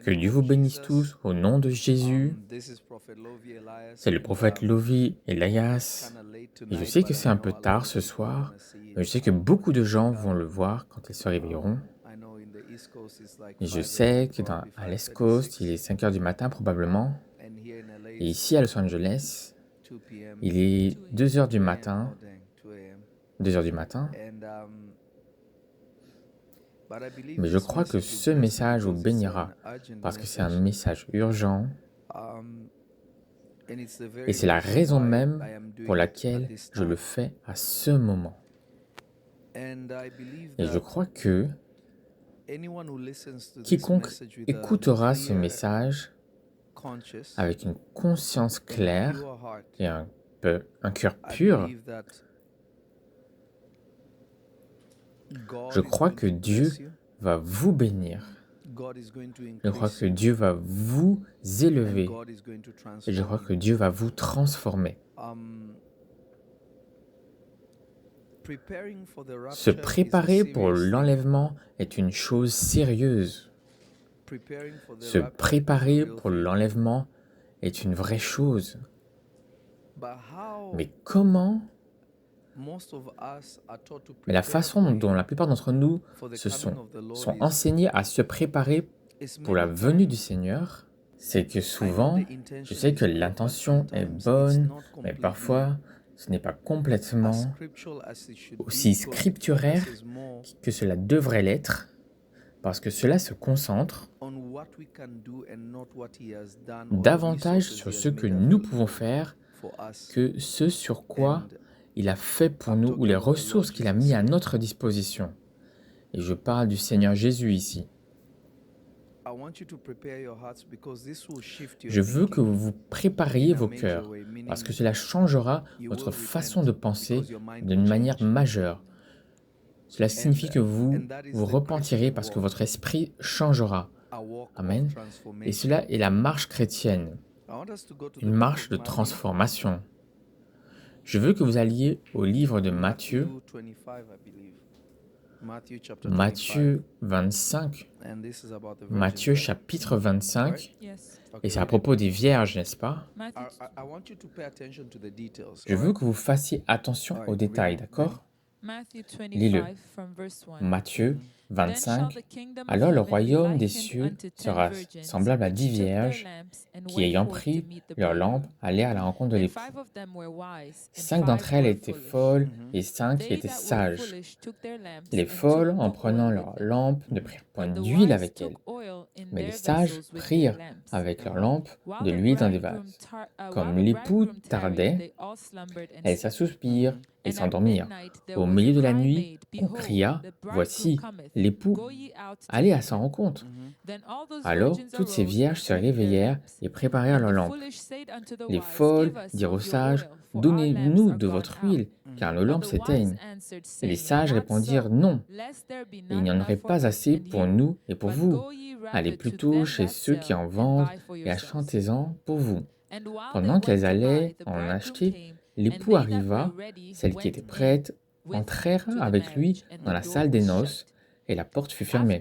Que Dieu vous bénisse tous au nom de Jésus. C'est le prophète Lovi Elias. Et je sais que c'est un peu tard ce soir, mais je sais que beaucoup de gens vont le voir quand ils se réveilleront. Et je sais que à l'Est Coast, il est 5 heures du matin probablement. Et ici à Los Angeles, il est 2 heures du matin. 2 heures du matin. Mais je crois que ce message vous bénira parce que c'est un message urgent et c'est la raison même pour laquelle je le fais à ce moment. Et je crois que quiconque écoutera ce message avec une conscience claire et un cœur pur, je crois que Dieu va vous bénir. Je crois que Dieu va vous élever. Et je crois que Dieu va vous transformer. Se préparer pour l'enlèvement est une chose sérieuse. Se préparer pour l'enlèvement est une vraie chose. Mais comment? Mais la façon dont la plupart d'entre nous sont enseignés à se préparer pour la venue du Seigneur, c'est que souvent, je sais que l'intention est bonne, mais parfois, ce n'est pas complètement aussi scripturaire que cela devrait l'être, parce que cela se concentre davantage sur ce que nous pouvons faire que ce sur quoi il a fait pour nous ou les ressources qu'il a mis à notre disposition. Et je parle du Seigneur Jésus ici. Je veux que vous vous prépariez vos cœurs, parce que cela changera votre façon de penser d'une manière majeure. Cela signifie que vous vous repentirez parce que votre esprit changera. Amen. Et cela est la marche chrétienne, une marche de transformation. Je veux que vous alliez au livre de Matthieu, Matthieu 25, Matthieu chapitre 25, et c'est à propos des vierges, n'est-ce pas? Je veux que vous fassiez attention aux détails, d'accord? Lis-le. Matthieu 25. Alors le royaume des cieux sera semblable à 10 vierges qui, ayant pris leurs lampes, allaient à la rencontre de l'époux. 5 d'entre elles étaient folles et 5 étaient sages. Les folles, en prenant leurs lampes, ne prirent point d'huile avec elles, mais les sages prirent avec leurs lampes de l'huile dans des vases. Comme l'époux tardait, elles s'assoupirent et s'endormirent. Au milieu de la nuit, on cria, « Voici, l'époux, allez à sa rencontre. » Alors toutes ces vierges se réveillèrent et préparèrent leurs lampes. Les folles dirent aux sages, « Donnez-nous de votre huile, car nos lampes s'éteignent. » Et les sages répondirent, « Non, et il n'y en aurait pas assez pour nous et pour vous. Allez plutôt chez ceux qui en vendent et achetez-en pour vous. » Pendant qu'elles allaient en acheter, l'époux arriva, celles qui étaient prêtes entrèrent avec lui dans la salle des noces, et la porte fut fermée.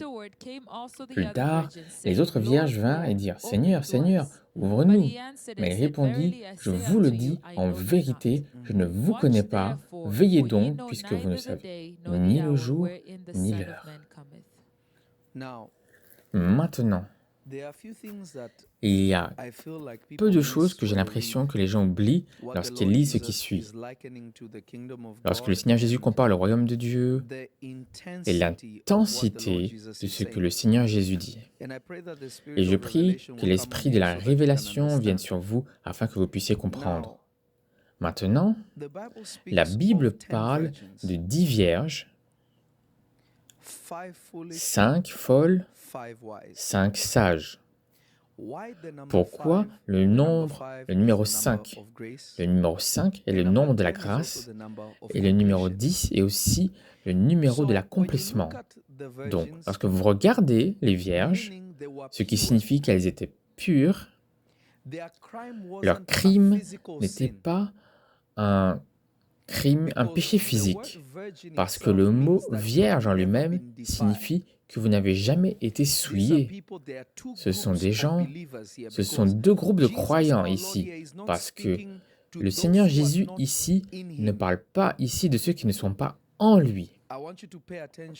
Plus tard, les autres vierges vinrent et dirent, « Seigneur, Seigneur, ouvre-nous. » Mais il répondit, « Je vous le dis, en vérité, je ne vous connais pas. Veillez donc, puisque vous ne savez ni le jour, ni l'heure. » Maintenant, il y a peu de choses que j'ai l'impression que les gens oublient lorsqu'ils lisent ce qui suit. Lorsque le Seigneur Jésus compare le royaume de Dieu et l'intensité de ce que le Seigneur Jésus dit. Et je prie que l'esprit de la révélation vienne sur vous afin que vous puissiez comprendre. Maintenant, la Bible parle de 10 vierges, 5 folles, 5 sages. Pourquoi le numéro 5? Le numéro 5 est le nombre de la grâce et le numéro 10 est aussi le numéro de l'accomplissement. Donc, lorsque vous regardez les vierges, ce qui signifie qu'elles étaient pures, leur crime n'était pas un crime, un péché physique, parce que le mot vierge en lui-même signifie que vous n'avez jamais été souillés. Ce sont des gens, ce sont deux groupes de croyants ici, parce que le Seigneur Jésus ici ne parle pas ici de ceux qui ne sont pas en lui.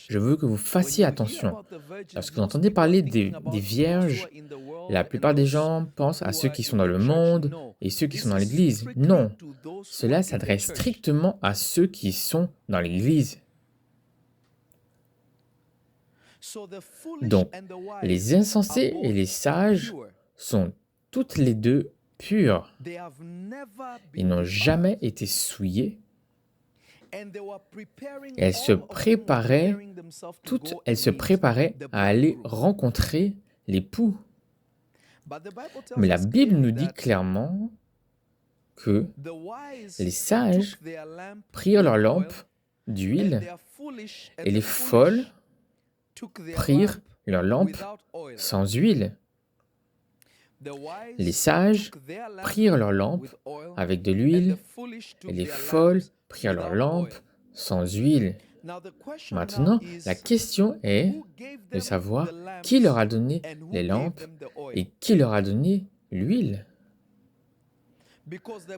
Je veux que vous fassiez attention. Lorsque vous entendez parler des vierges, la plupart des gens pensent à ceux qui sont dans le monde et ceux qui sont dans l'Église. Non, cela s'adresse strictement à ceux qui sont dans l'Église. Donc, les insensés et les sages sont toutes les deux purs. Ils n'ont jamais été souillés. Et elles se préparaient à aller rencontrer l'époux. Mais la Bible nous dit clairement que les sages prirent leur lampe d'huile et les folles prirent leur lampe sans huile. Les sages prirent leur lampe avec de l'huile et les folles prirent leur lampe sans huile. Maintenant, la question est de savoir qui leur a donné les lampes et qui leur a donné l'huile.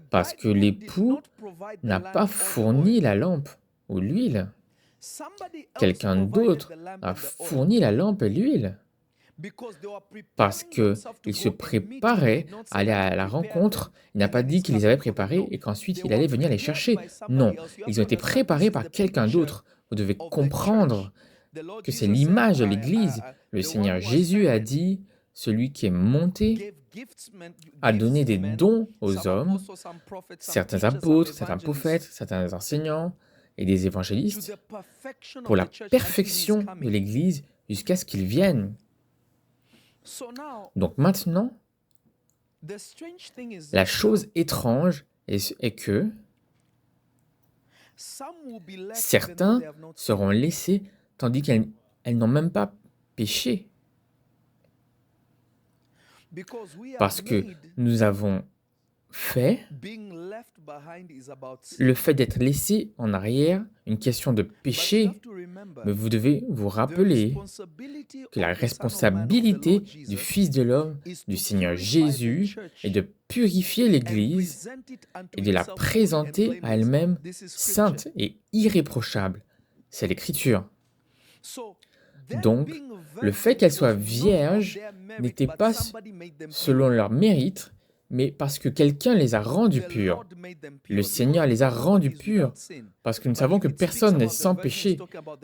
Parce que l'époux n'a pas fourni la lampe ou l'huile. Quelqu'un d'autre a fourni la lampe et l'huile. Parce qu'il se préparait à aller à la rencontre. Il n'a pas dit qu'il les avait préparés et qu'ensuite il allait venir les chercher. Non, ils ont été préparés par quelqu'un d'autre. Vous devez comprendre que c'est l'image de l'Église. Le Seigneur Jésus a dit, celui qui est monté a donné des dons aux hommes, certains apôtres, certains prophètes, certains enseignants et des évangélistes, pour la perfection de l'Église jusqu'à ce qu'ils viennent. Donc maintenant, la chose étrange est que certains seront laissés tandis qu'elles n'ont même pas péché. Parce que nous avons fait le fait d'être laissé en arrière une question de péché, mais vous devez vous rappeler que la responsabilité du Fils de l'homme, du Seigneur Jésus, est de purifier l'Église et de la présenter à elle-même sainte et irréprochable. C'est l'Écriture. Donc, le fait qu'elle soit vierge n'était pas selon leur mérite, mais parce que quelqu'un les a rendus purs. Le Seigneur les a rendus purs, parce que nous savons que personne n'est sans péché.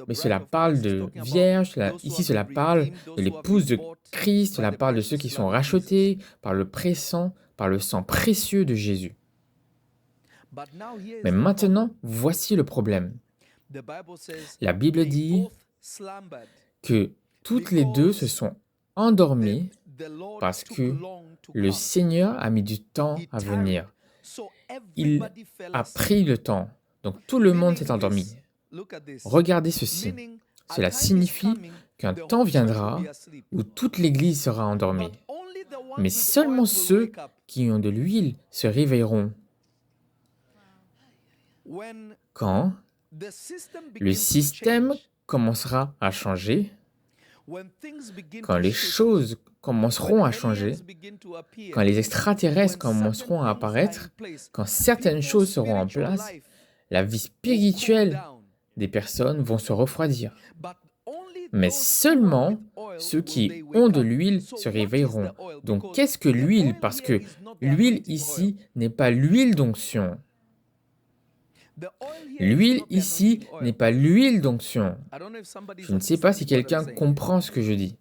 Mais cela parle de vierge, ici cela parle de l'épouse de Christ, cela parle de ceux qui sont rachetés par le sang précieux de Jésus. Mais maintenant, voici le problème. La Bible dit que toutes les deux se sont endormies parce que le Seigneur a mis du temps à venir. Il a pris le temps. Donc tout le monde s'est endormi. Regardez ceci. Cela signifie qu'un temps viendra où toute l'Église sera endormie. Mais seulement ceux qui ont de l'huile se réveilleront. Quand le système commencera à changer, quand les choses commenceront à changer, quand les extraterrestres commenceront à apparaître, quand certaines choses seront en place, la vie spirituelle des personnes vont se refroidir. Mais seulement ceux qui ont de l'huile se réveilleront. Donc qu'est-ce que l'huile? Parce que l'huile ici n'est pas l'huile d'onction. L'huile ici n'est pas l'huile d'onction. Je ne sais pas si quelqu'un comprend ce que je dis.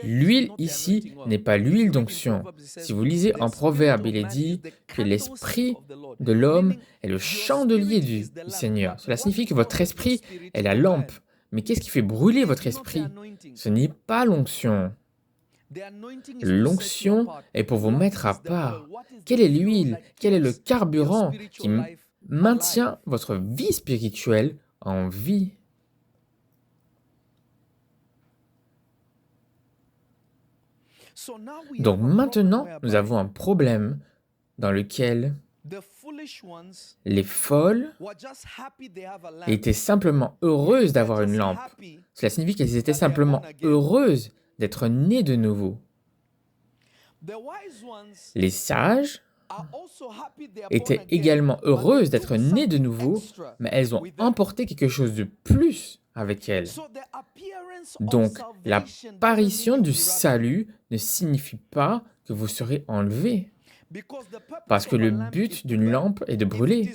L'huile ici n'est pas l'huile d'onction. Si vous lisez en Proverbe, il est dit que l'esprit de l'homme est le chandelier du Seigneur. Cela signifie que votre esprit est la lampe. Mais qu'est-ce qui fait brûler votre esprit? Ce n'est pas l'onction. L'onction est pour vous mettre à part. Quelle est l'huile? Quel est le carburant qui maintient votre vie spirituelle en vie? Donc maintenant, nous avons un problème dans lequel Les folles étaient simplement heureuses d'avoir une lampe. Cela signifie qu'elles étaient simplement heureuses d'être nées de nouveau. Les sages étaient également heureuses d'être nées de nouveau, mais elles ont emporté quelque chose de plus avec elles. Donc, l'apparition du salut ne signifie pas que vous serez enlevés. Parce que le but d'une lampe est de brûler.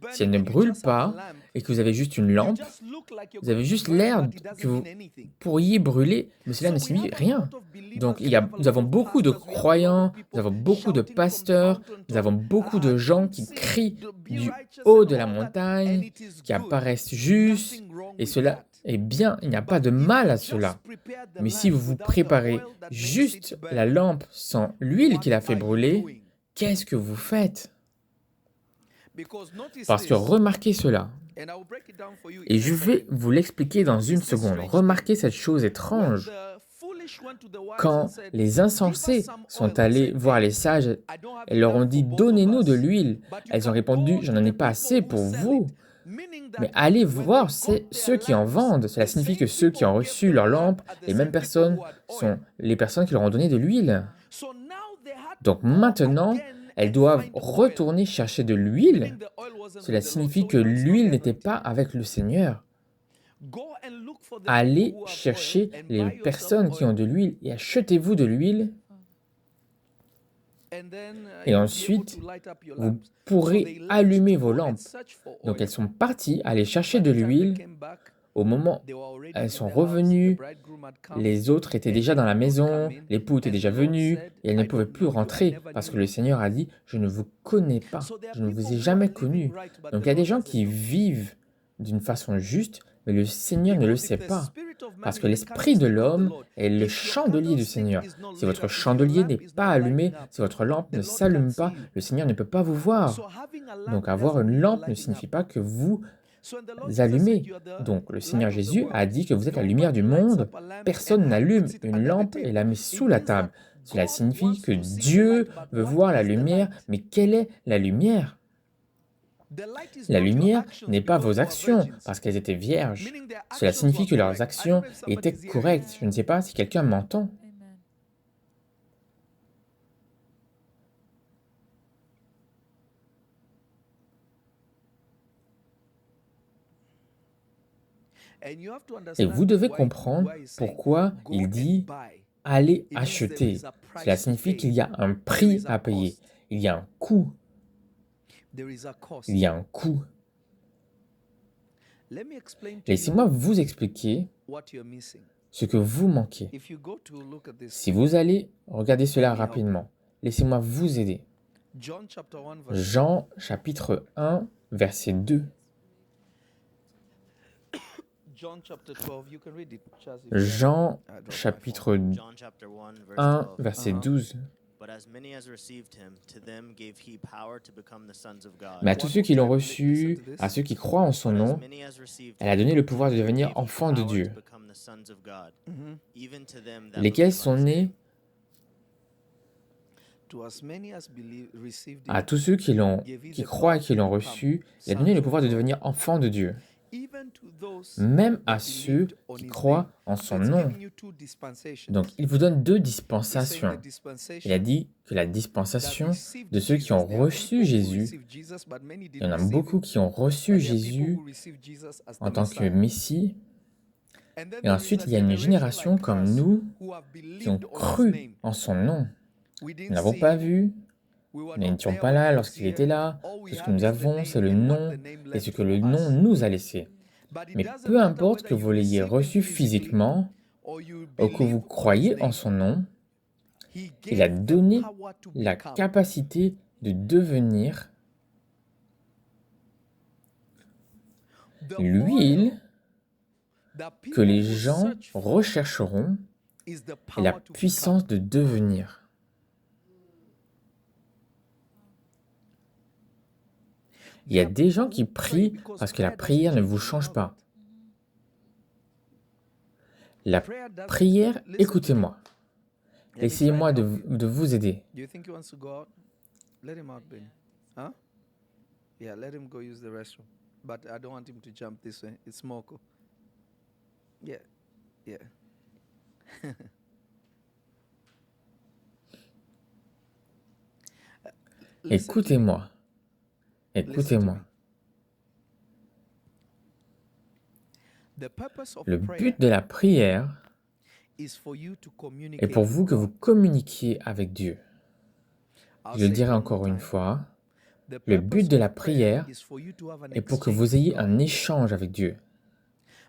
Si elle ne brûle pas et que vous avez juste une lampe, vous avez juste l'air que vous pourriez brûler, mais cela ne signifie rien. Donc nous avons beaucoup de croyants, nous avons beaucoup de pasteurs, nous avons beaucoup de gens qui crient du haut de la montagne, qui apparaissent justes, et cela est bien, il n'y a pas de mal à cela. Mais si vous vous préparez juste la lampe sans l'huile qui l'a fait brûler, qu'est-ce que vous faites? Parce que remarquez cela, et je vais vous l'expliquer dans une seconde. Remarquez cette chose étrange. Quand les insensés sont allés voir les sages, elles leur ont dit « Donnez-nous de l'huile ». Elles ont répondu « Je n'en ai pas assez pour vous ». Mais allez voir ceux qui en vendent. Cela signifie que ceux qui ont reçu leur lampe, les mêmes personnes, sont les personnes qui leur ont donné de l'huile. Donc maintenant, elles doivent retourner chercher de l'huile. Cela signifie que l'huile n'était pas avec le Seigneur. Allez chercher les personnes qui ont de l'huile et achetez-vous de l'huile. Et ensuite, vous pourrez allumer vos lampes. Donc elles sont parties aller chercher de l'huile. Au moment où elles sont revenues, les autres étaient déjà dans la maison, l'époux était déjà venu, et elles ne pouvaient plus rentrer parce que le Seigneur a dit « Je ne vous connais pas, je ne vous ai jamais connu ». Donc il y a des gens qui vivent d'une façon juste, mais le Seigneur ne le sait pas. Parce que l'esprit de l'homme est le chandelier du Seigneur. Si votre chandelier n'est pas allumé, si votre lampe ne s'allume pas, le Seigneur ne peut pas vous voir. Donc avoir une lampe ne signifie pas que vous allumez. Donc le Seigneur Jésus a dit que vous êtes la lumière du monde. Personne n'allume une lampe et la met sous la table. Cela signifie que Dieu veut voir la lumière, mais quelle est la lumière? La lumière n'est pas vos actions, parce qu'elles étaient vierges. Cela signifie que leurs actions étaient correctes. Je ne sais pas si quelqu'un m'entend. Et vous devez comprendre pourquoi il dit « allez acheter ». Cela signifie qu'il y a un prix à payer. Il y a un coût. Il y a un coût. Laissez-moi vous expliquer ce que vous manquez. Si vous allez regarder cela rapidement, laissez-moi vous aider. Jean chapitre 1, verset 2. Jean chapitre 1, verset 12. Mais à tous ceux qui l'ont reçu, à ceux qui croient en son nom, elle a donné le pouvoir de devenir enfants de Dieu. Lesquels sont nés? À tous ceux qui croient et qui l'ont reçu, il a donné le pouvoir de devenir enfants de Dieu. Même à ceux qui croient en son nom. Donc, il vous donne 2 dispensations. Il a dit que la dispensation de ceux qui ont reçu Jésus, il y en a beaucoup qui ont reçu Jésus en tant que Messie. Et ensuite, il y a une génération comme nous qui ont cru en son nom. Nous n'avons pas vu, nous n'étions pas là lorsqu'il était là. Tout ce que nous avons, c'est le nom et ce que le nom nous a laissé. Mais peu importe que vous l'ayez reçu physiquement ou que vous croyez en son nom, il a donné la capacité de devenir l'huile que les gens rechercheront et la puissance de devenir. Il y a des gens qui prient parce que la prière ne vous change pas. La prière, écoutez-moi. Essayez-moi de vous aider. Yeah, let him go use the restroom. But I don't want him to jump this way. It's more cool. Yeah, yeah. Listen to me. Écoutez-moi, Listen to écoutez-moi. me. The purpose of Le prayer but de la prière is for you to est communicate pour with vous que vous God. communiquiez avec Dieu. I'll Je le say it dirai one more encore une time. fois. The Le but purpose de la of prayer prière is for you to have an est pour que exchange vous with ayez un God. échange avec Dieu.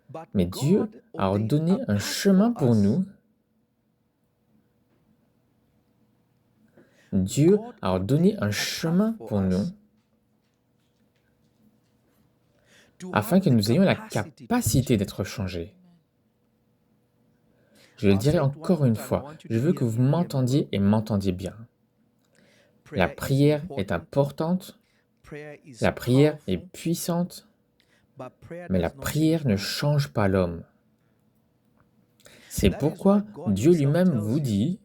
But Mais Dieu God a ordained ordonné a un path chemin for pour us. nous. Dieu God a ordonné ordained un a chemin path for pour nous us to afin have que the nous ayons la capacity to be capacité changed. d'être changés. Je le I'll dirai say it one encore more une time. I fois. want you Je to veux hear que vous me and hear me m'entendiez well. et m'entendiez bien. La Prayer is prière est important. importante, Prayer is la prière est powerful. puissante, But prayer mais la does not prière change ne man. change pas l'homme. C'est That is why pourquoi God Dieu himself lui-même tells vous you, dit,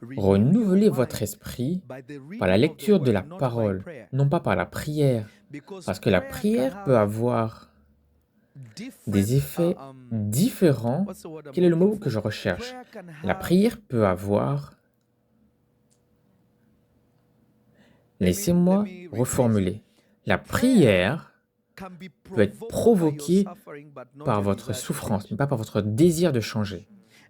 renew your renouvelez votre mind esprit by the par la reading of the lecture de la word, not by parole, prayer. non pas par la prière. Because Parce que la prayer can prière peut have avoir different des effets différents. what's the word I'm Quel est le looking mot que je for? recherche? Prayer can La have prière peut avoir, let laissez-moi me rephrase. reformuler. La Prayer prière can be peut être provoked by your provoquée suffering, but not par your votre desire to souffrance, change. mais pas par votre désir de changer.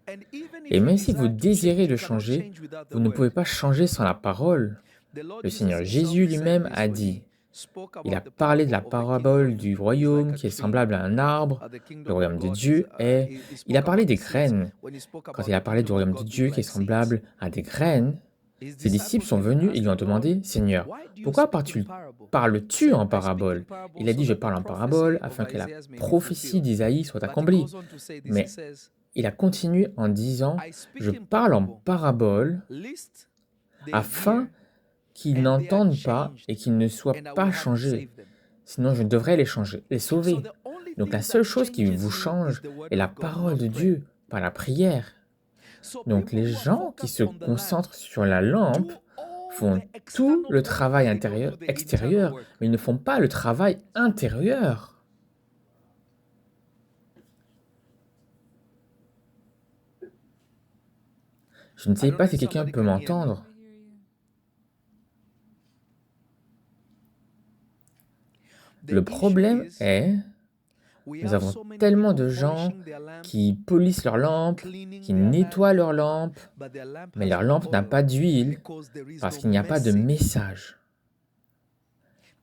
And even Et if you même si vous desire to désirez change, de you cannot changer, change without the vous ne pouvez word. pas changer sans la parole. The Lord Le Jesus Seigneur himself Jésus said lui-même this a when dit, he spoke il a about the parlé de parable la of the kingdom parabole du is like royaume a qui est tree. semblable à un arbre. The Le kingdom of royaume de God Dieu est... he Il a spoke parlé about des seeds. graines. When he spoke Quand about il a the parlé du kingdom of royaume de God Dieu being qui est like seeds, semblable à des graines, his ses disciples sont disciples came and venus et asked lui ont him, Lord, demandé, Seigneur, why do you pourquoi speak in parable? He parles-tu said, en I speak in parabole? parable Il a so dit, je that the parle en prophecy parabole of afin que la Isaiah may be prophétie fulfilled. d'Isaïe soit But he accomplie. goes on to say this. He Mais says, il a continué en disant, I speak je in parle en parable, parabole lest they afin hear qu'ils and they are n'entendent pas changed, et qu'ils ne soient and I will pas have to changés. save them. Sinon, je devrais les changer, les So sauver. the only Donc la thing seule that chose qui changes vous you is change the word est la of God, parole not de prayer. Dieu, pas la prière. So Donc people les who are gens qui se focused on the lamp concentrent sur la lampe do all font the tout external le work, travail but they don't do the internal extérieur, work. mais ils ne font pas le travail intérieur. Je ne I sais don't pas know si if quelqu'un somebody peut can hear me. m'entendre. Le The issue problème is est, we nous have avons so many tellement people de gens polishing their lamp, qui polissent leurs lampes, cleaning qui their nettoient lamp, leurs lampes, but their lamp mais has leur no lampe n'a oil pas d'huile because there is parce no qu'il n'y a pas de message message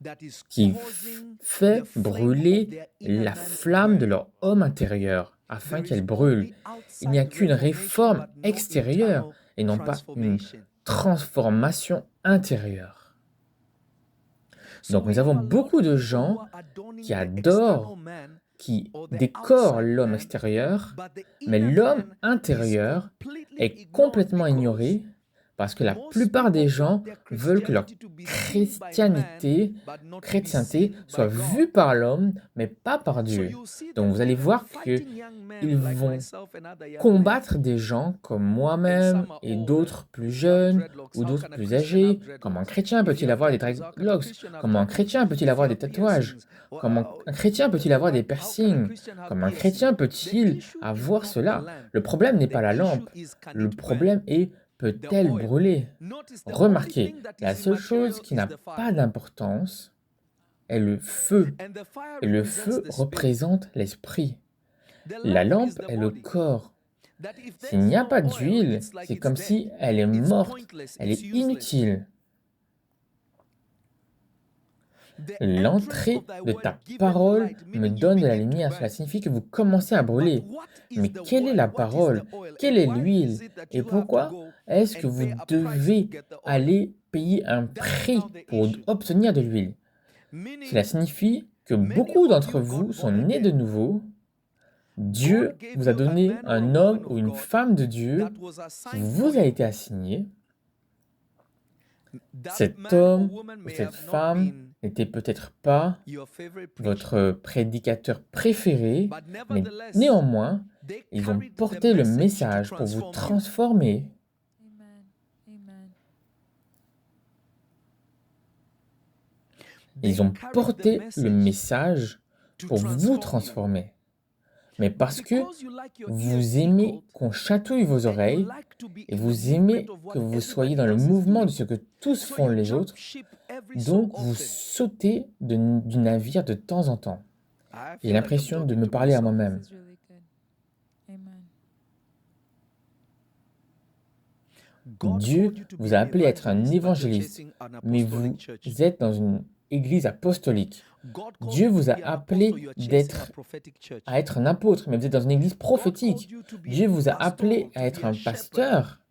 that is qui causing the fait flame of brûler their inner la man to flamme de burn. leur homme intérieur afin There is qu'elle brûle. only Il n'y a outside qu'une reformation réforme but no extérieure internal et non pas une transformation. transformation intérieure. So Donc we nous avons have a lot beaucoup of de people who gens are adorning qui the external adorent, man qui or the décorent outside l'homme man, extérieur, but the mais inner l'homme man is intérieur completely est ignored complètement because ignoré parce que la most plupart des people want gens their veulent que leur Christianity to be seen by man but not to be chrétienté seen soit by God. vue par l'homme, mais pas par So Dieu. you see Donc them vous allez voir fighting young qu'ils men like vont myself and other young men. combattre des gens comme And moi-même some are et older. d'autres plus If you have jeunes dreadlocks, ou how d'autres can a plus Christian have âgés. Comment un dreadlocks? chrétien If you peut-il have avoir des tattoos, how can a dreadlocks? Christian have Comment un tattoos? chrétien peut-il If you avoir des have tatouages? piercings, Comment un chrétien peut-il avoir des how can a piercings? Christian have Comment un piercings? chrétien The peut-il issue is avoir not the cela? lamp. Le problème n'est The pas la issue lampe. is can Le it burn? problème est The peut-elle oil. brûler? Notice the only Remarquez, thing that la is seule chose immaterial qui is n'a the pas fire. d'importance est le feu. And the fire Et le represents feu the spirit. représente l'esprit. The La lamp is lampe the est le body. corps. That if S'il there's n'y a no pas oil, d'huile, it's like c'est it's comme dead. si elle est It's morte, pointless. elle It's est useless. inutile. The entrance L'entrée of thy de word ta giveth parole light, me meaning you donne de la begin to lumière. burn. Cela signifie que vous commencez à But brûler. what is Mais the quelle est word? la What is the parole? oil? Quelle And est why l'huile? is it that Et you have to pourquoi go est-ce que and vous pay a price to devez get the oil? aller payer un That's prix now the pour issue. obtenir de l'huile? Cela Meaning, signifie que many beaucoup of d'entre you vous got sont born nés de again. nouveau. Dieu God gave vous a you a donné man or a un homme woman ou of une God femme de Dieu that was qui assigned vous for a you. été assigné. That Cet man or homme woman ou may cette have not femme been n'était peut-être pas your favorite preacher, votre prédicateur préféré, but mais nevertheless, néanmoins, they ils ont carried the porté le message to message pour vous transform you. Ils ont porté le message pour vous transformer. Mais parce que vous aimez qu'on chatouille vos oreilles et vous aimez que vous soyez dans le mouvement de ce que tous font les autres, donc vous sautez du navire de temps en temps. J'ai l'impression de me parler à moi-même. Dieu vous a appelé à être un évangéliste, mais vous êtes dans une église apostolique. Dieu vous a appelé à être un apôtre, mais vous êtes dans une église prophétique. Dieu vous a appelé à être un pasteur,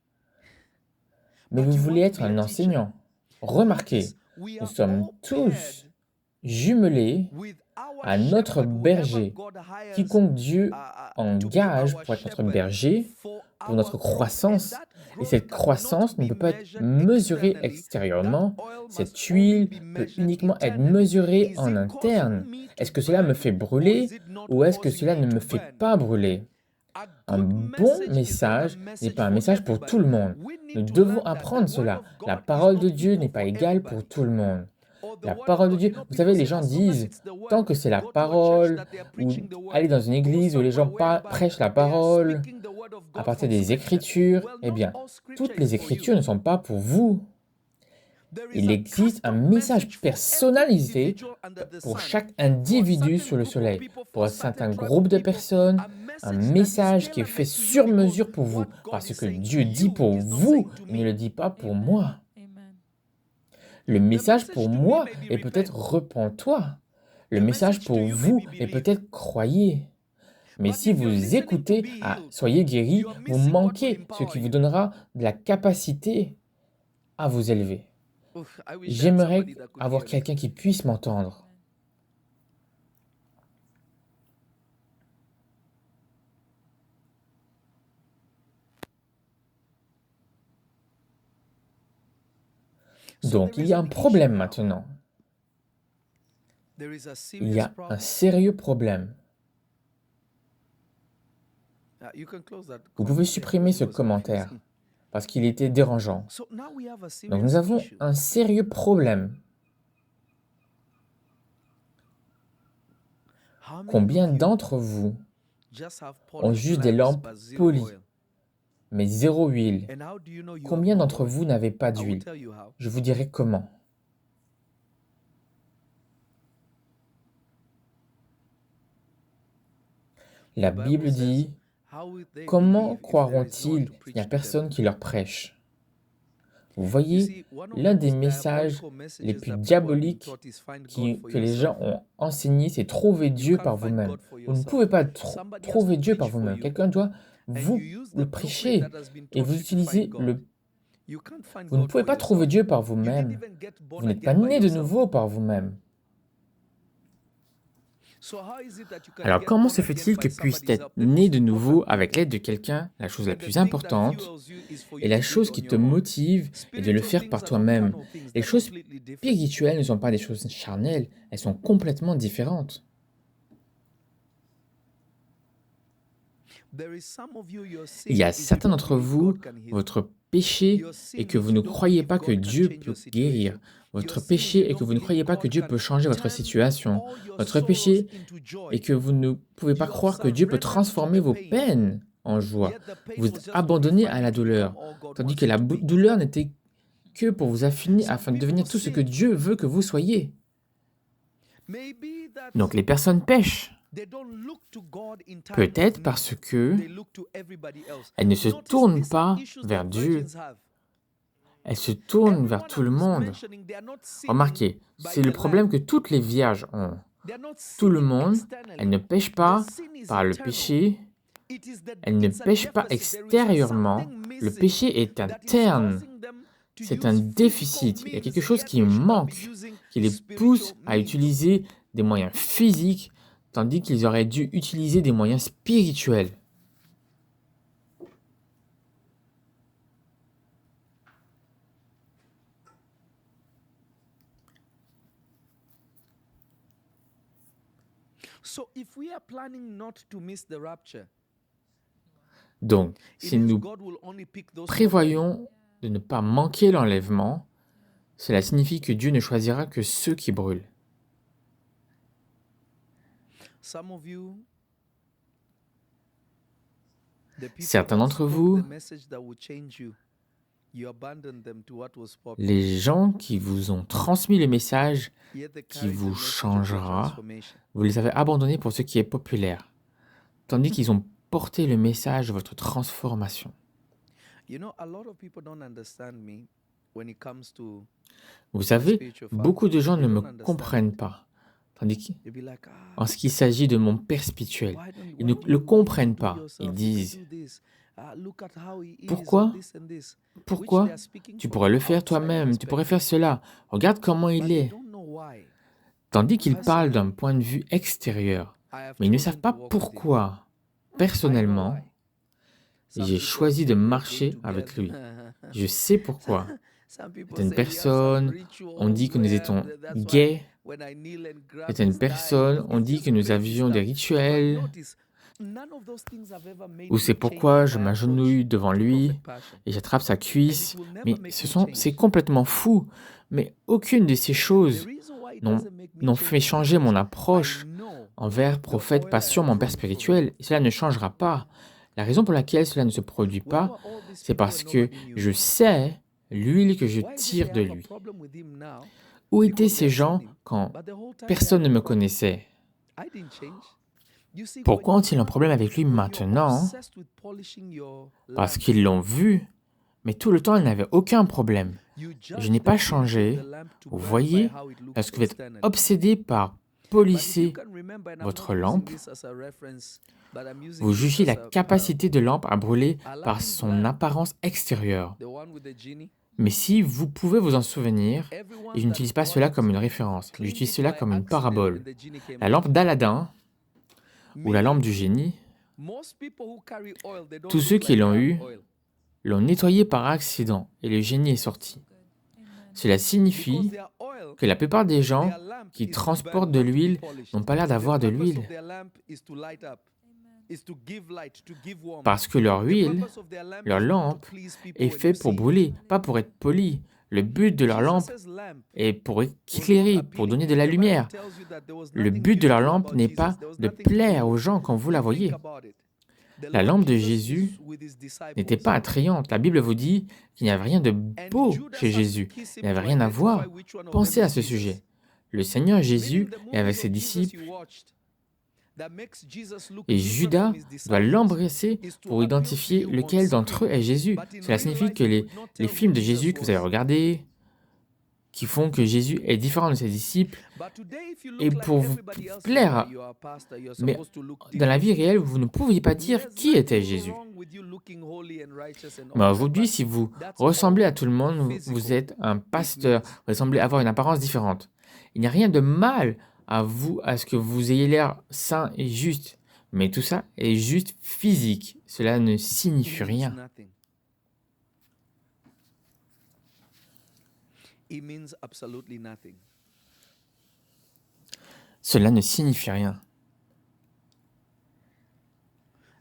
mais vous voulez être un enseignant. Remarquez, nous sommes tous jumelés à notre berger. Quiconque Dieu engage pour être notre berger, pour notre croissance, et cette croissance ne peut pas être mesurée extérieurement. Cette huile peut uniquement être mesurée en interne. Est-ce que cela me fait brûler ou est-ce que cela ne me fait pas brûler? Un bon message n'est pas un message pour tout le monde. Nous devons apprendre cela. La parole de Dieu n'est pas égale pour tout le monde. La parole de Dieu, vous savez, les gens disent, tant que c'est la parole, ou aller dans une église où les gens prêchent la parole, à partir des Écritures, eh bien, toutes les Écritures ne sont pas pour vous. Il existe un message personnalisé pour chaque individu sur le soleil. Pour un certain groupe de personnes, un message qui est fait sur mesure pour vous. Parce que Dieu dit pour vous, il ne le dit pas pour moi. Le message pour moi est peut-être repens-toi. Le message pour vous est peut-être croyez. Mais si vous écoutez à soyez guéris, vous manquez ce qui vous donnera de la capacité à vous élever. J'aimerais avoir quelqu'un qui puisse m'entendre. Donc, il y a un problème maintenant. Il y a un sérieux problème. Vous pouvez supprimer ce commentaire parce qu'il était dérangeant. Donc, nous avons un sérieux problème. Combien d'entre vous ont juste des lampes polies, mais zéro huile? Combien d'entre vous n'avez pas d'huile? Je vous dirai comment. La Bible dit, comment croiront-ils s'il n'y a personne qui leur prêche? Vous voyez, l'un des messages les plus diaboliques que les gens ont enseigné, c'est trouver Dieu par vous-même. Vous ne pouvez pas trouver Dieu par vous-même. Quelqu'un doit vous le prêcher et vous utilisez le... Vous ne pouvez pas trouver Dieu par vous-même. Vous n'êtes pas né de nouveau par vous-même. Alors, comment se fait-il que puisse être né de nouveau avec l'aide de quelqu'un? La chose la plus importante et la chose qui te motive est de le faire par toi-même. Les choses spirituelles ne sont pas des choses charnelles, elles sont complètement différentes. Il y a certains d'entre vous, votre péché est que vous ne croyez pas que Dieu peut guérir. Votre péché est que vous ne croyez pas que Dieu peut changer votre situation. Votre péché est que vous ne pouvez pas croire que Dieu peut transformer vos peines en joie. Vous êtes abandonné à la douleur, tandis que la douleur n'était que pour vous affiner afin de devenir tout ce que Dieu veut que vous soyez. Donc les personnes pêchent. Peut-être parce que elles ne se tournent pas vers Dieu. Elles se tournent vers tout le monde. Remarquez, c'est le problème que toutes les vierges ont. Tout le monde, elles ne pêchent pas par le péché. Elles ne pêchent pas extérieurement. Le péché est interne. C'est un déficit. Il y a quelque chose qui manque, qui les pousse à utiliser des moyens physiques, tandis qu'ils auraient dû utiliser des moyens spirituels. Donc, si nous prévoyons de ne pas manquer l'enlèvement, cela signifie que Dieu ne choisira que ceux qui brûlent. Some of you, the people Certains that d'entre spoke the vous, message that would change you, you abandoned them to what was popular. les gens qui vous ont transmis le message Yet they qui carried the vous message of your changera, transformation. vous les avez abandonnés pour ce qui est populaire, tandis qu'ils ont porté le message de votre transformation. You know, a lot of people don't understand me when it comes to Vous my savez, spiritual father. beaucoup de gens They ne me don't understand. comprennent pas, tandis They'll be like, qu'en ce qui s'agit de mon père spirituel, why don't you, ils why ne don't le you, why comprennent don't you do pas. yourself? Ils You can disent, do this. Look at how he is, pourquoi, this and this. Which pourquoi they are speaking tu from pourrais le faire outside toi-même, tu pourrais perspective. faire cela, regarde comment But il they est. don't know why. Tandis qu'ils parlent d'un Personally, point de vue extérieur, I have mais ils ne chosen savent to pas walk with him. pourquoi. I know Personnellement, why. Some j'ai people choisi de say they're going marcher avec lui. together. Je sais pourquoi. Some people Certaines say we have some personnes ont dit rituals que nous where étions that's why gays. when I kneel and grab Certaines his thigh, personnes ont it's dit just que nous basic avions des stuff. But rituels. notice, none of those things have ever made Ou me c'est change pourquoi je my approach m'agenouille devant to lui Prophet Passion. et j'attrape sa And cuisse. it will never Mais make c'est me change. complètement fou. Mais aucune de ces The choses reason why it n'ont doesn't make me n'ont change fait is changer mon because I approche know envers the prophète, oil I passion, have mon père drawn from him. spirituel. Et cela ne changera pas. La raison pour laquelle cela ne se produit Where pas, were all these c'est people parce when que nobody knew je him? sais l'huile que je Why is it tire they de have a lui. problem with him now? Où étaient Because they ces have seen gens him. quand But the whole time they personne had ne a me problem. connaissait? I didn't change. You see, when Pourquoi you ont-ils un have problème avec lui when you're maintenant? obsessed with polishing your Parce lamp, qu'ils l'ont vu, mais tout le temps, ils n'avaient aucun problème. you Je judge n'ai the pas purity of the changé. lamp to Vous burn by voyez, how it looks parce que vous êtes externally. obsédé par But if you polisser can remember, and I'm votre not using lampe, this as a reference, but I'm using vous this jugez as la a capacité de lampe à brûler par Aladdin's son lamp, apparence extérieure. the one with the genie. Mais si vous pouvez vous en souvenir, et Everyone je that n'utilise pas bought cela it comme une référence, cleaned j'utilise it cela by comme une accident, parabole. and the genie came La out. lampe d'Aladin, ou la lampe Meaning, du génie, most people who carry oil, they don't tous ceux look qui like they l'ont have eu oil. l'ont nettoyé par accident et le génie est sorti. Cela Because signifie their oil, que la plupart des gens their lamp qui is to burn, transportent de not to be l'huile polished. n'ont pas l'air The d'avoir de purpose l'huile of their lamp is to light up, is to give light, to give warmth. parce que leur The huile, purpose of their lamp leur is not to lampe, please people est when you faite pour see it. brûler, pas pour être poli. Le but de leur lampe Jesus' lamp est pour was not éclairer, pour appealing. donner de la The Bible lumière. tells you that there was Le nothing but de leur beautiful lampe about n'est Jesus. pas There was de nothing to plaire aux behold. gens quand vous la You think voyez. about it. The La Lord lampe de Jesus Jésus is with his disciples. n'était pas attrayante. La Bible vous dit qu'il n'y avait rien de And beau Judas chez had to Jésus. kiss Il him n'y avait to rien à identify voir. which one of them Pensez à is ce Jesus. sujet. Le Seigneur Jésus Meaning the est avec movies ses of Jesus disciples you watched that makes Jesus look et different Judas from his doit disciples l'embrasser is to pour appeal to identifier you on lequel d'entre eux screen. est Jésus. But in Cela real signifie life, que he les could not les tell who films de Jesus Jésus que vous avez was. regardés, qui font que Jésus est différent de ses disciples, But today, if you et look like pour vous everybody else, plaire, you are a pastor, you're mais supposed to look dans la different. vie réelle, vous ne pouviez pas dire There's qui était nothing Jésus. wrong with you looking holy and righteous and Mais all that, aujourd'hui, but si vous that's ressemblez à all tout le monde, vous physical. êtes un It pasteur, means vous semblez avoir une apparence différente. Il n'y a rien de mal à vous, à ce que vous ayez l'air sain et juste. Mais tout ça est juste physique. Cela ne it signifie means rien. nothing. It means absolutely nothing. Cela ne signifie rien.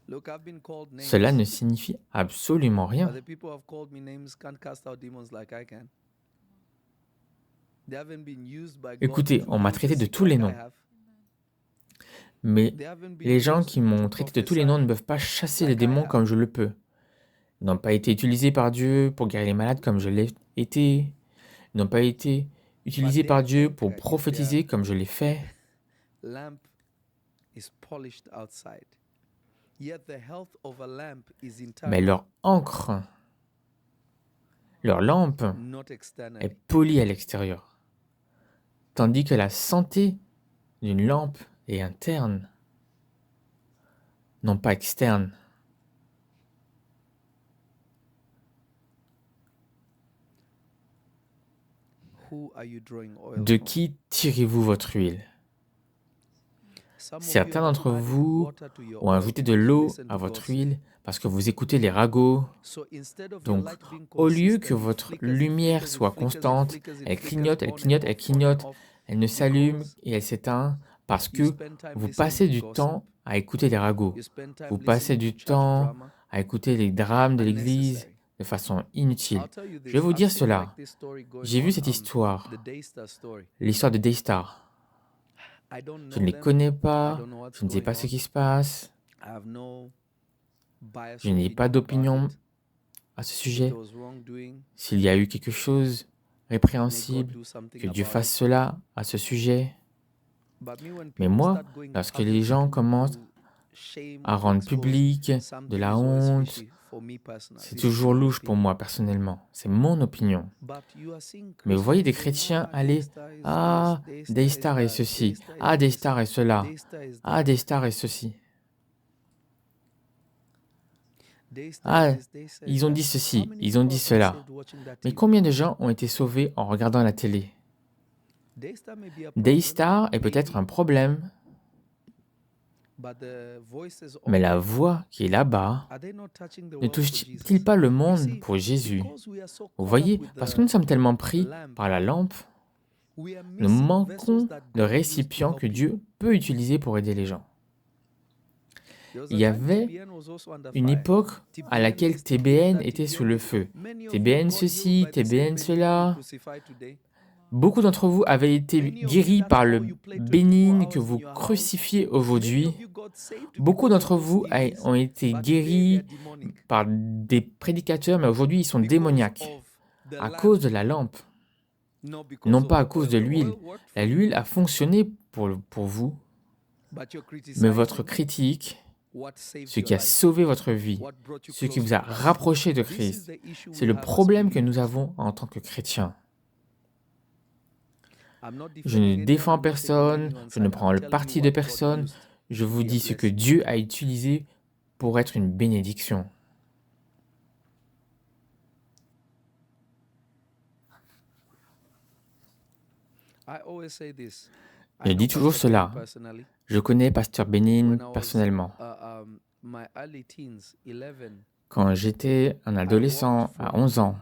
Look, I've been called Cela names, ne signifie absolument but rien. the people who have called me names can't cast out demons like I can. They haven't been used by God Écoutez, to on m'a heal the traité de sick tous les like I noms. have. Mais They haven't been les gens used qui to m'ont traité de tous les noms ne prophesy peuvent pas chasser les like I démons have. comme je le peux. Ils n'ont pas été utilisés par Dieu pour guérir les malades comme je l'ai été. Ils n'ont pas été utilisés But par their Dieu anchor pour is their prophétiser comme je l'ai fait. lamp is polished outside. Yet the health of a lamp is Mais internal, leur encre, leur lampe not est externally. polie à l'extérieur. Tandis que la santé d'une lampe est interne, non pas externe. Who are you drawing oil De from? qui tirez-vous votre huile? Some of you Certains have d'entre added vous water to your ont oil ajouté de because you l'eau listen à to votre gossip. huile parce que vous écoutez les ragots. So instead of your Donc, light being au lieu que consistent, it votre flickers, it lumière flickers, it soit flickers, it constante, flickers, it elle flickers, clignote, elle on and clignote, elle off, on and clignote, off, elle ne s'allume because et elle s'éteint parce you que spend time vous listening passez to du gossip. temps à écouter les ragots. You spend time Vous passez listening du to church temps drama. à écouter les drames de l'Église Unnecessary. de façon inutile. I'll tell you Je vais this. vous I've dire seen cela. like this story going J'ai vu on, cette histoire, the Daystar story. l'histoire de Daystar. Je ne les connais pas, je ne sais pas ce qui se passe, je n'ai pas d'opinion à ce sujet. S'il y a eu quelque chose répréhensible, que Dieu fasse cela à ce sujet. Mais moi, lorsque les gens commencent à rendre public de la honte, c'est toujours louche pour moi personnellement. C'est mon opinion. Mais vous voyez des chrétiens aller, ah, Daystar est ceci, ah, Daystar est cela, ah, Daystar est ceci. Ah, ils ont dit ceci, ils ont dit cela. Mais combien de gens ont été sauvés en regardant la télé? Daystar est peut-être un problème, mais la voix qui est là-bas ne touche-t-il pas le monde pour Jésus? Vous voyez, parce que nous sommes tellement pris par la lampe, nous manquons de récipients que Dieu peut utiliser pour aider les gens. Il y avait une époque à laquelle TBN était sous le feu. TBN ceci, TBN cela. Beaucoup d'entre vous avaient été guéris par le bénigne que vous crucifiez aujourd'hui. Beaucoup d'entre vous ont été guéris par des prédicateurs, mais aujourd'hui ils sont démoniaques à cause de la lampe, non pas à cause de l'huile. L'huile a fonctionné pour vous, mais votre critique, ce qui a sauvé votre vie, ce qui vous a rapproché de Christ, c'est le problème que nous avons en tant que chrétiens. Je ne défends personne, je ne prends le parti de personne, je vous dis ce que Dieu a utilisé pour être une bénédiction. Je dis toujours cela. Je connais Pasteur Bénigne personnellement. Quand j'étais un adolescent à 11 ans,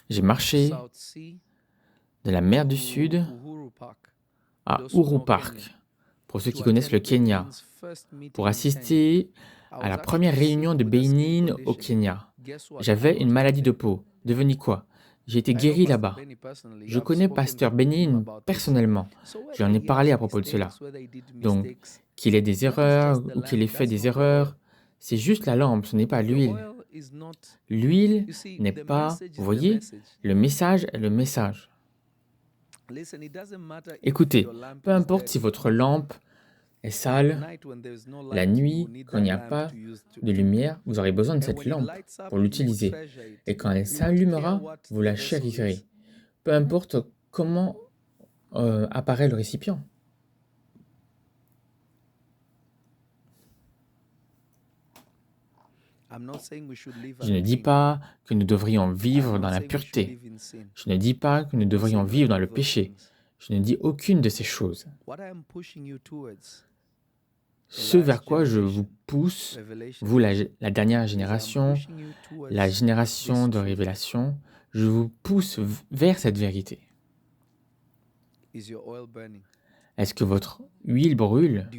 j'ai marché de la mer du Sud à Uhuru Park, pour ceux qui connaissent le Kenya, pour assister à la première réunion de Bénigne au Kenya. J'avais une maladie de peau. Devenue quoi? J'ai été guéri là-bas. Je connais Pasteur Bénigne personnellement. Je lui en ai parlé à propos de cela. Donc, qu'il ait des erreurs ou qu'il ait fait des erreurs, c'est juste la lampe, ce n'est pas l'huile. L'huile n'est pas, vous voyez, le message est le message. Écoutez, peu importe si votre lampe est sale, la nuit, quand il n'y a pas de lumière, vous aurez besoin de cette lampe pour l'utiliser. Et quand elle s'allumera, vous la chérirez. Peu importe comment apparaît le récipient. Je ne dis pas que nous devrions vivre dans la pureté. Je ne dis pas que nous devrions vivre dans le péché. Je ne dis aucune de ces choses. Ce vers quoi je vous pousse, vous la dernière génération, la génération de révélation, je vous pousse vers cette vérité. Est-ce que votre huile brûle?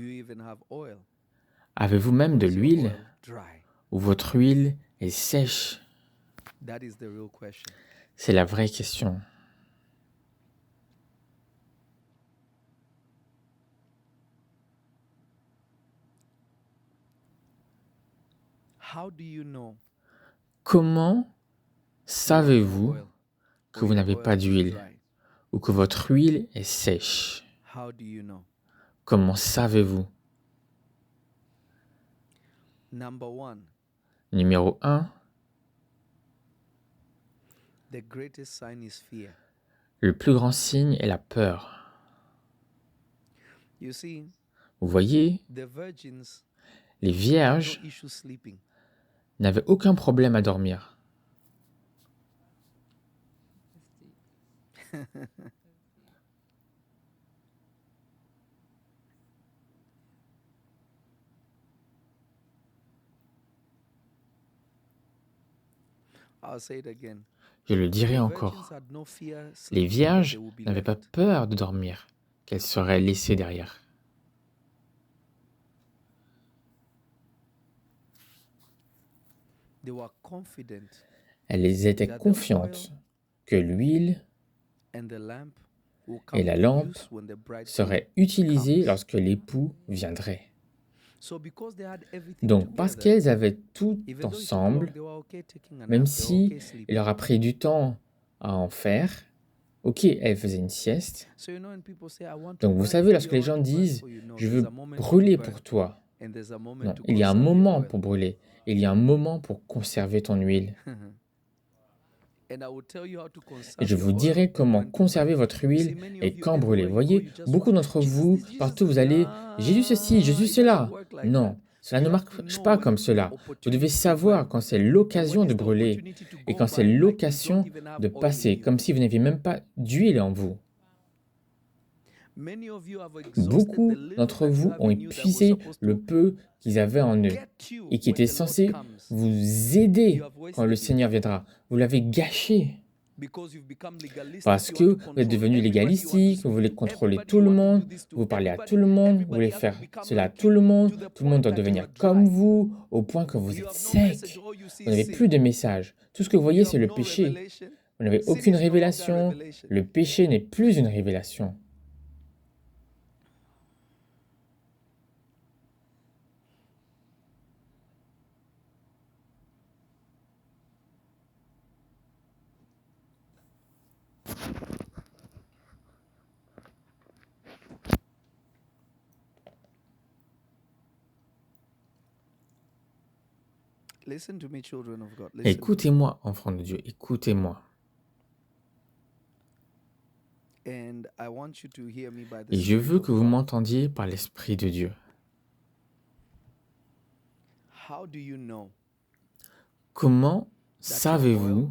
Avez-vous même de l'huile? Ou votre huile est sèche? C'est la vraie question. Comment savez-vous que vous n'avez pas d'huile ou que votre huile est sèche? Comment savez-vous? Numéro 1, le plus grand signe est la peur. Vous voyez, les vierges n'avaient aucun problème à dormir. Je le dirai encore. Les vierges n'avaient pas peur de dormir, qu'elles seraient laissées derrière. Elles étaient confiantes que l'huile et la lampe serait utilisée lorsque l'époux viendrait. Donc, parce qu'elles avaient tout ensemble, même si il leur a pris du temps à en faire, ok, elles faisaient une sieste. Donc, vous savez, lorsque les gens disent « je veux brûler pour toi », non, il y a un moment pour brûler, il y a un moment pour conserver ton huile. Et je vous dirai comment conserver votre huile et quand brûler. Vous voyez, beaucoup d'entre vous, partout vous allez « Jésus ceci, Jésus cela ». Non, cela ne marche pas comme cela. Vous devez savoir quand c'est l'occasion de brûler et quand c'est l'occasion de passer, comme si vous n'aviez même pas d'huile en vous. Beaucoup d'entre vous ont épuisé le peu qu'ils avaient en eux et qui était censé vous aider quand le Seigneur viendra. Vous l'avez gâché parce que vous êtes devenu légalistique, vous voulez contrôler tout le monde, vous parlez à tout le monde, vous voulez faire cela à tout le monde doit devenir comme vous, au point que vous êtes sec. Vous n'avez plus de message. Tout ce que vous voyez, c'est le péché. Vous n'avez aucune révélation. Le péché n'est plus une révélation. Écoutez-moi, enfants de Dieu, écoutez-moi. Et je veux que vous m'entendiez par l'Esprit de Dieu. Comment savez-vous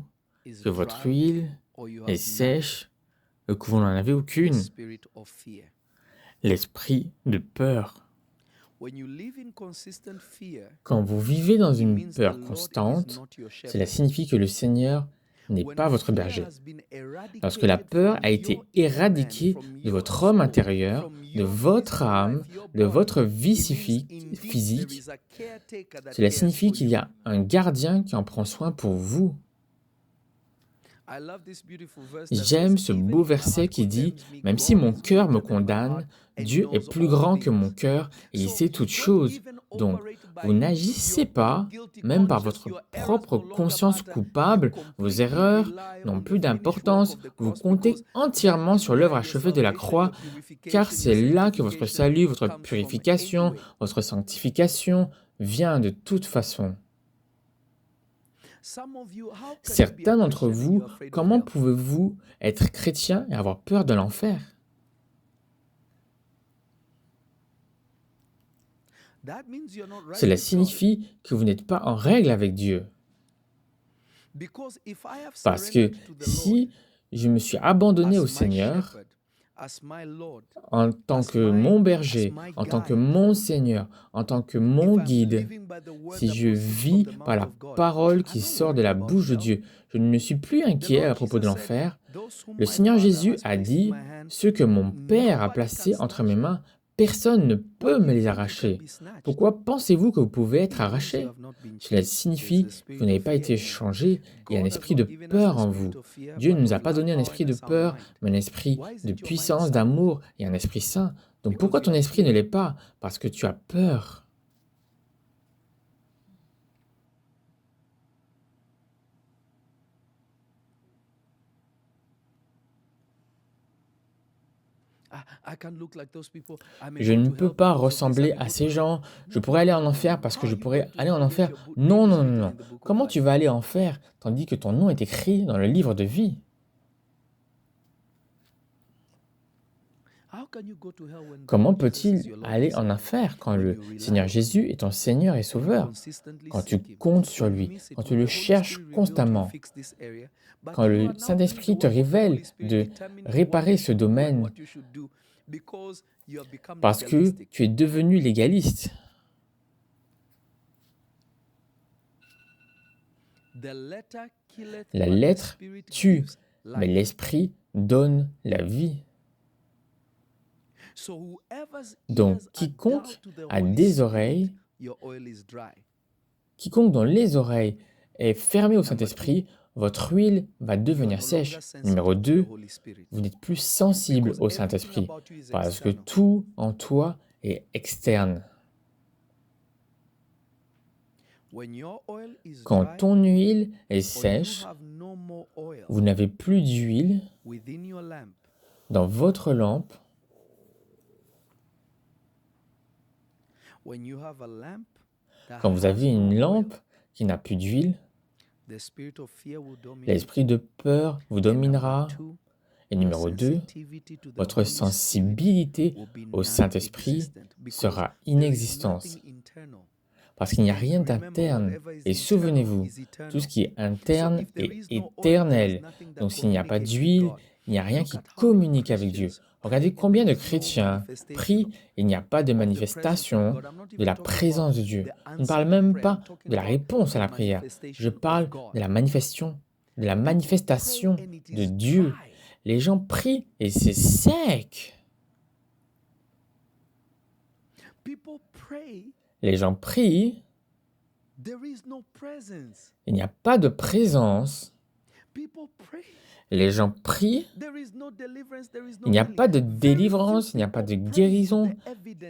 que votre huile est sèche et que vous n'en avez aucune? L'esprit de peur. Quand vous vivez dans une peur constante, cela signifie que le Seigneur n'est pas votre berger. Lorsque la peur a été éradiquée de votre homme intérieur, de votre âme, de votre vie physique, cela signifie qu'il y a un gardien qui en prend soin pour vous. J'aime ce beau verset qui dit « Même si mon cœur me condamne, Dieu est plus grand que mon cœur et il sait toutes choses. » Donc, vous n'agissez pas, même par votre propre conscience coupable, vos erreurs n'ont plus d'importance, vous comptez entièrement sur l'œuvre achevée de la croix, car c'est là que votre salut, votre purification, votre sanctification vient de toute façon. Certains d'entre vous, comment pouvez-vous être chrétien et avoir peur de l'enfer? Cela signifie que vous n'êtes pas en règle avec Dieu. Parce que si je me suis abandonné au Seigneur en tant que mon berger, en tant que mon Seigneur, en tant que mon guide, si je vis par la parole qui sort de la bouche de Dieu, je ne suis plus inquiet à propos de l'enfer. Le Seigneur Jésus a dit « Ce que mon Père a placé entre mes mains, personne ne peut me les arracher. » Pourquoi pensez-vous que vous pouvez être arraché? Cela signifie que vous n'avez pas été changé. Il y a un esprit de peur en vous. Dieu ne nous a pas donné un esprit de peur, mais un esprit de puissance, d'amour et un esprit saint. Donc pourquoi ton esprit ne l'est pas? Parce que tu as peur. Je ne peux pas ressembler à ces gens. Je pourrais aller en enfer parce que je pourrais aller en enfer. Non, non, non, non. Comment tu vas aller en enfer tandis que ton nom est écrit dans le livre de vie? Comment peut-il aller en enfer quand le Seigneur Jésus est ton Seigneur et Sauveur? Quand tu comptes sur lui, quand tu le cherches constamment, quand le Saint-Esprit te révèle de réparer ce domaine, parce que tu es devenu légaliste. La lettre tue, mais l'Esprit donne la vie. Donc, quiconque a des oreilles, quiconque dont les oreilles est fermé au Saint-Esprit, votre huile va devenir sèche. Numéro 2, vous n'êtes plus sensible au Saint-Esprit parce que tout en toi est externe. Quand ton huile est sèche, vous n'avez plus d'huile dans votre lampe. Quand vous avez une lampe qui n'a plus d'huile, l'esprit de peur vous dominera. Et numéro 2, votre sensibilité au Saint-Esprit sera inexistante. Parce qu'il n'y a rien d'interne. Et souvenez-vous, tout ce qui est interne est éternel. Donc s'il n'y a pas d'huile, il n'y a rien qui communique avec Dieu. Regardez combien de chrétiens prient et il n'y a pas de manifestation de la présence de Dieu. Je ne parle même pas de la réponse à la prière. Je parle de la manifestation de Dieu. Les gens prient et c'est sec. Les gens prient, il n'y a pas de présence. Les gens prient, il n'y a pas de délivrance, il n'y a pas de guérison.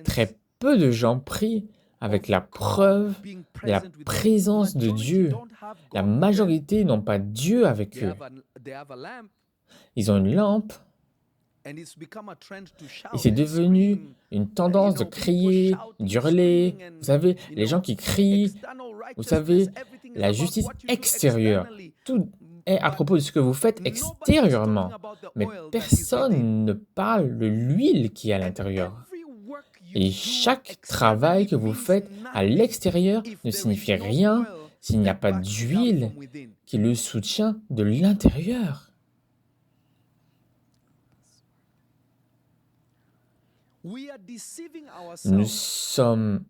Très peu de gens prient avec la preuve de la présence de Dieu. La majorité n'ont pas Dieu avec eux. Ils ont une lampe. Et c'est devenu une tendance de crier, d'hurler. Vous savez, les gens qui crient, vous savez, la justice extérieure. Tout est à propos de ce que vous faites extérieurement. Mais personne ne parle de l'huile qui est à l'intérieur. Et chaque travail que vous faites à l'extérieur ne signifie rien s'il n'y a pas d'huile qui le soutient de l'intérieur. Nous sommes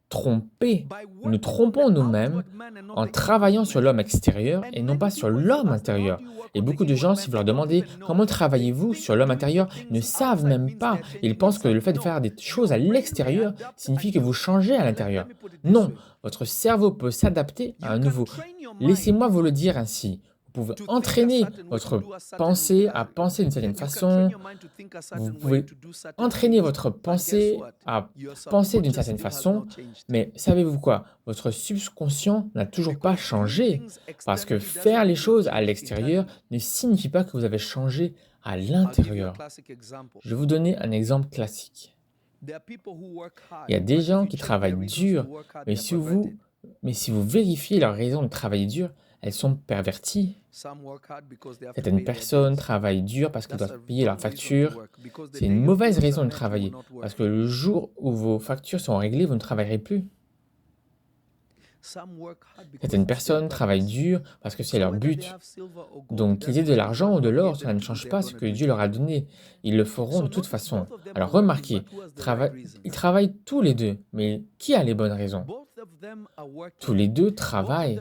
trompés, nous trompons nous-mêmes en travaillant sur l'homme extérieur et non pas sur l'homme intérieur. Et beaucoup de gens, si vous leur demandez comment travaillez-vous sur l'homme intérieur, ne savent même pas. Ils pensent que le fait de faire des choses à l'extérieur signifie que vous changez à l'intérieur. Non, votre cerveau peut s'adapter à un nouveau. Laissez-moi vous le dire ainsi. Vous pouvez entraîner votre pensée à penser d'une certaine façon. Vous pouvez entraîner votre pensée à penser d'une certaine façon. Mais savez-vous quoi? Votre subconscient n'a toujours pas changé. Parce que faire les choses à l'extérieur ne signifie pas que vous avez changé à l'intérieur. Je vais vous donner un exemple classique. Il y a des gens qui travaillent dur, mais si vous vérifiez leur raison de travailler dur, elles sont perverties. Certaines personnes travaillent dur parce qu'elles doivent payer leurs factures. C'est une mauvaise raison de travailler, parce que le jour où vos factures sont réglées, vous ne travaillerez plus. Certaines personnes travaillent dur parce que c'est leur but. Donc, qu'ils aient de l'argent ou de l'or, cela ne change pas ce que Dieu leur a donné. Ils le feront de toute façon. Alors, remarquez, ils travaillent tous les deux, mais qui a les bonnes raisons? Tous les deux travaillent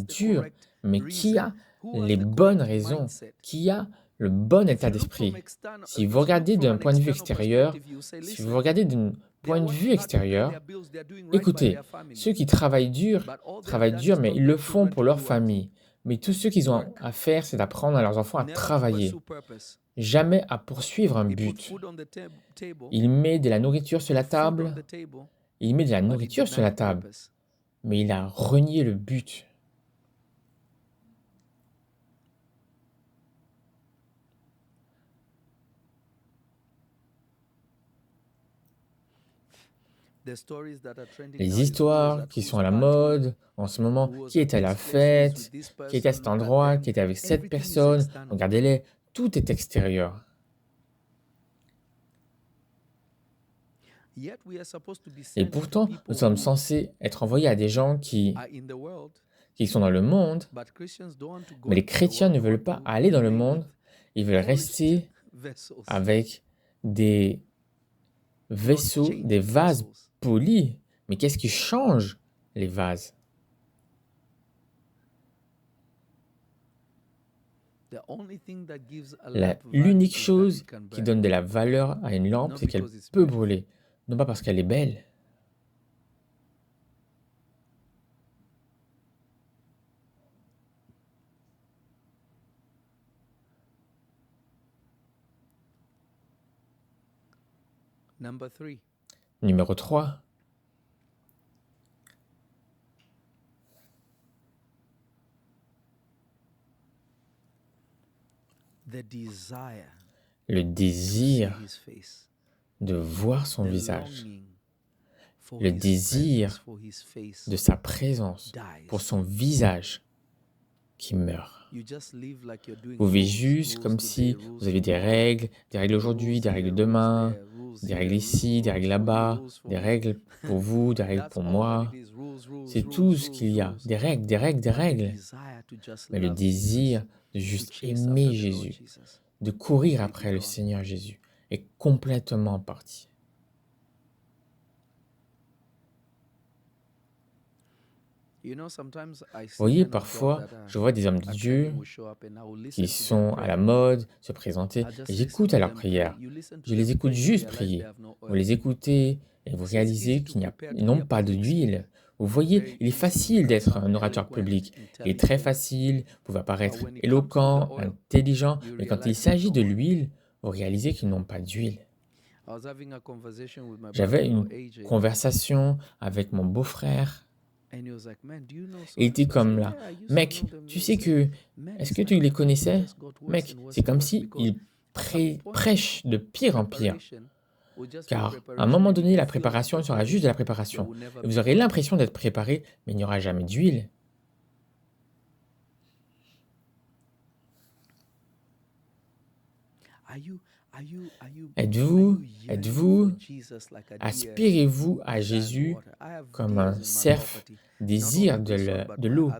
dur, mais qui a les bonnes raisons? Qui a le bon état d'esprit? Si vous regardez d'un point de vue extérieur, écoutez, ceux qui travaillent dur, mais ils le font pour leur famille. Mais tout ce qu'ils ont à faire, c'est d'apprendre à leurs enfants à travailler, jamais à poursuivre un but. Il met de la nourriture sur la table, mais il a renié le but. Les histoires qui sont à la mode en ce moment, qui était à la fête, qui était à cet endroit, qui était avec cette personne, regardez-les, tout est extérieur. Et pourtant, nous sommes censés être envoyés à des gens qui sont dans le monde, mais les chrétiens ne veulent pas aller dans le monde, ils veulent rester avec des vaisseaux, des vases polis. Mais qu'est-ce qui change les vases? L'unique chose qui donne de la valeur à une lampe, c'est qu'elle peut brûler. Non pas parce qu'elle est belle. Number 3. Numéro 3. The desire Le to see désir his face. de voir son The visage. longing for Le his désir presence, for his face de sa présence pour dies. son visage qui meurt. You just live like you're doing Vous vivez rules, juste rules comme today, si rules vous aviez tomorrow, des règles aujourd'hui, des rules règles here, demain, rules there, rules des règles here, ici, des règles rules for you, là-bas, rules for des me. règles pour vous, des règles That's pour all that moi. it is. Rules, C'est rules, tout ce rules, qu'il y a. rules. Des règles, des règles, des But the règles. desire to just Mais le love Jesus, désir de to juste chase aimer after the Lord Jésus, Jesus, de courir completely après le gone. Seigneur Jésus, est complètement parti. You know, sometimes I Vous see voyez, men of God parfois, that je vois des hommes de are Dieu trending will show up and I will qui listen to them sont à la pray. mode, se présenter, I et just listen j'écoute to à leur them pray. prière. You listen to Je les them écoute pray, you juste realize prier. they have no Vous oil. les écoutez et vous See, it's réalisez easy to prepare qu'ils to be n'ont a pas public d'huile. speaker. Vous voyez, Very il est easy to facile d'être become un orateur eloquent, public. Il est très intelligent. facile, vous pouvez But apparaître when it comes to the éloquent, oil, intelligent, you mais quand il realize they have s'agit no de oil. l'huile, vous réalisez qu'ils n'ont pas d'huile. I was having a conversation with my J'avais brother-in-law une AJ, conversation avec mon beau-frère and he was like, "Man, do you know so et il and était so?" I comme said, là. "Yeah, I used to Mec, know them." tu He sais said, que... "Man, Est-ce it's que tu like les it connaissais? just got worse Mec, and worse c'est and comme worse si because ils at some point prêchent de pire en pire. preparation will just be Car à un preparation moment and if donné, you la feel like préparation sera juste de la preparation, there préparation. will never Et vous be aurez oil. l'impression d'être préparé, mais il n'y aura jamais d'huile. Êtes-vous, aspirez-vous à Jésus comme un cerf désire de l'eau?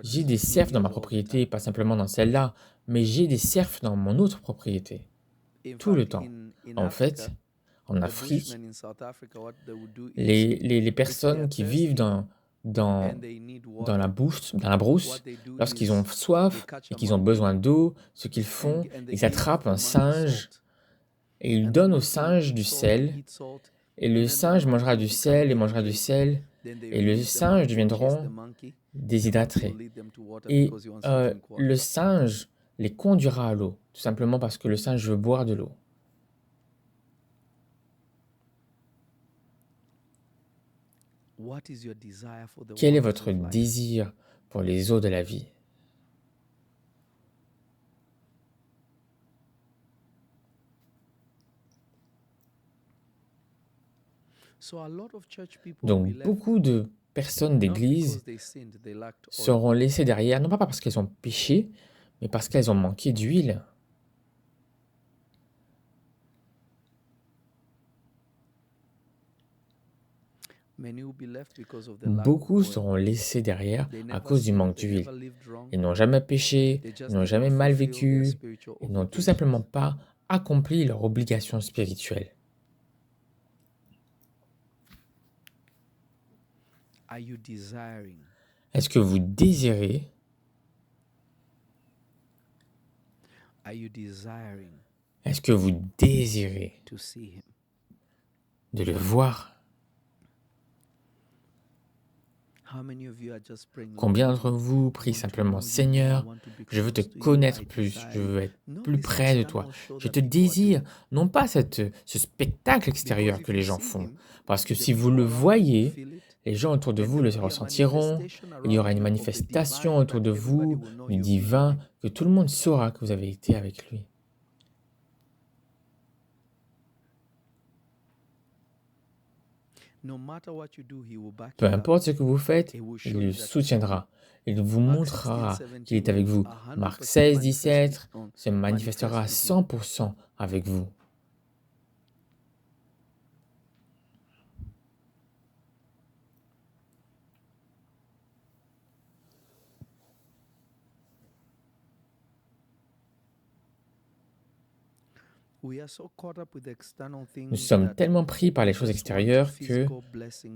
J'ai des cerfs dans ma propriété, pas simplement dans celle-là, mais j'ai des cerfs dans mon autre propriété, tout le temps. En fait, en Afrique, les personnes qui vivent dans la brousse, lorsqu'ils ont soif et qu'ils ont besoin d'eau, ce qu'ils font, ils attrapent un singe et ils donnent au singe du sel, et le singe mangera du sel et mangera du sel, et le singe deviendront déshydratés. Et le singe les conduira à l'eau, tout simplement parce que le singe veut boire de l'eau. Quel est votre désir pour les eaux de la vie? Donc, beaucoup de personnes d'église seront laissées derrière, non pas parce qu'elles ont péché, mais parce qu'elles ont manqué d'huile. Beaucoup seront laissés derrière à cause du manque d'huile. Ils n'ont jamais péché, ils n'ont jamais mal vécu, ils n'ont tout simplement pas accompli leur obligation spirituelle. Est-ce que vous désirez? Est-ce que vous désirez de le voir? Combien d'entre vous prient simplement, Seigneur, je veux te connaître plus, je veux être plus près de toi. Je te désire, non pas ce spectacle extérieur que les gens font, parce que si vous le voyez, les gens autour de vous le ressentiront, il y aura une manifestation autour de vous, du divin, que tout le monde saura que vous avez été avec lui. Peu importe ce que vous faites, il le soutiendra. Il vous montrera qu'il est avec vous. Marc 16, 17 se manifestera à 100% avec vous. Nous sommes tellement pris par les choses extérieures que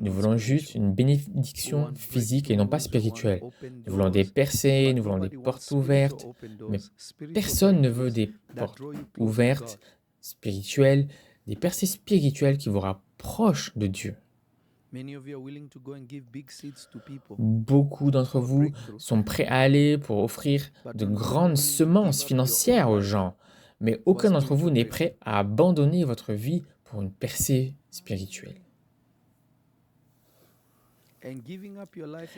nous voulons juste une bénédiction physique et non pas spirituelle. Nous voulons des percées, nous voulons des portes ouvertes, mais personne ne veut des portes ouvertes spirituelles, des percées spirituelles qui vous rapprochent de Dieu. Beaucoup d'entre vous sont prêts à aller pour offrir de grandes semences financières aux gens. Mais aucun d'entre vous n'est prêt à abandonner votre vie pour une percée spirituelle.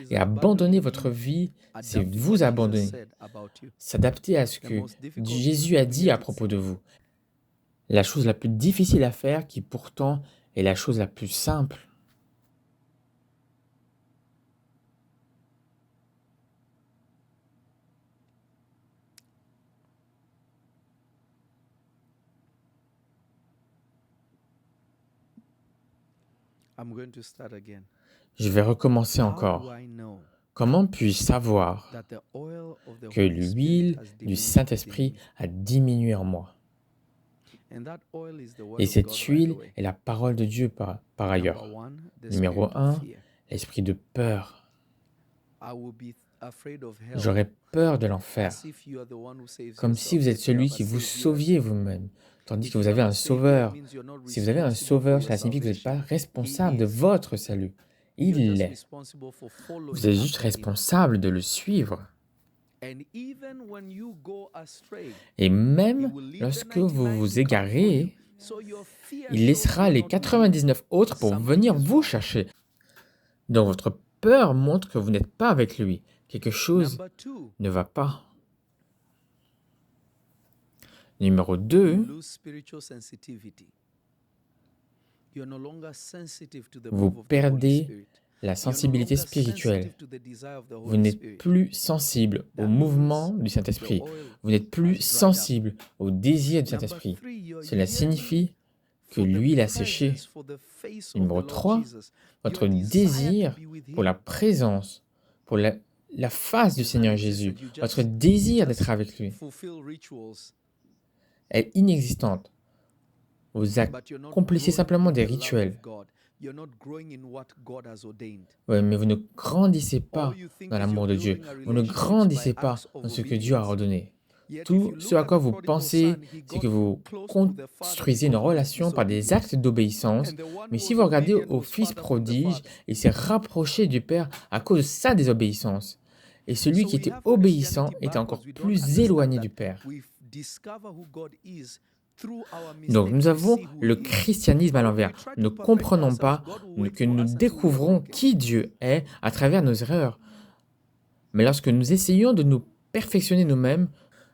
Et abandonner votre vie, c'est vous abandonner. S'adapter à ce que Jésus a dit à propos de vous. La chose la plus difficile à faire, qui pourtant est la chose la plus simple. Je vais recommencer encore. Comment puis-je savoir que l'huile du Saint-Esprit a diminué en moi? Et cette huile est la parole de Dieu par ailleurs. Numéro 1, l'esprit de peur. J'aurais peur de l'enfer, comme si vous êtes celui qui vous sauviez vous-même, tandis que vous avez un sauveur. Si vous avez un sauveur, cela signifie que vous n'êtes pas responsable de votre salut. Il l'est. Vous êtes juste responsable de le suivre. Et même lorsque vous vous égarez, il laissera les 99 autres pour venir vous chercher. Donc votre peur montre que vous n'êtes pas avec lui. Quelque chose ne va pas. Numéro 2, vous perdez la sensibilité spirituelle. Vous n'êtes plus sensible au mouvement du Saint-Esprit. Vous n'êtes plus sensible au désir du Saint-Esprit. Cela signifie que l'huile a séché. Numéro 3, votre désir pour la présence, pour la face du Seigneur Jésus, votre désir d'être avec lui est inexistante. Vous accomplissez simplement des rituels. Oui, mais vous ne grandissez pas dans l'amour de Dieu. Vous ne grandissez pas dans ce que Dieu a ordonné. Tout ce à quoi vous pensez, c'est que vous construisez une relation par des actes d'obéissance. Mais si vous regardez au Fils prodige, il s'est rapproché du Père à cause de sa désobéissance. Et celui qui était obéissant était encore plus éloigné du Père. Donc nous avons le christianisme à l'envers. Nous ne comprenons pas que nous découvrons qui Dieu est à travers nos erreurs. Mais lorsque nous essayons de nous perfectionner nous-mêmes,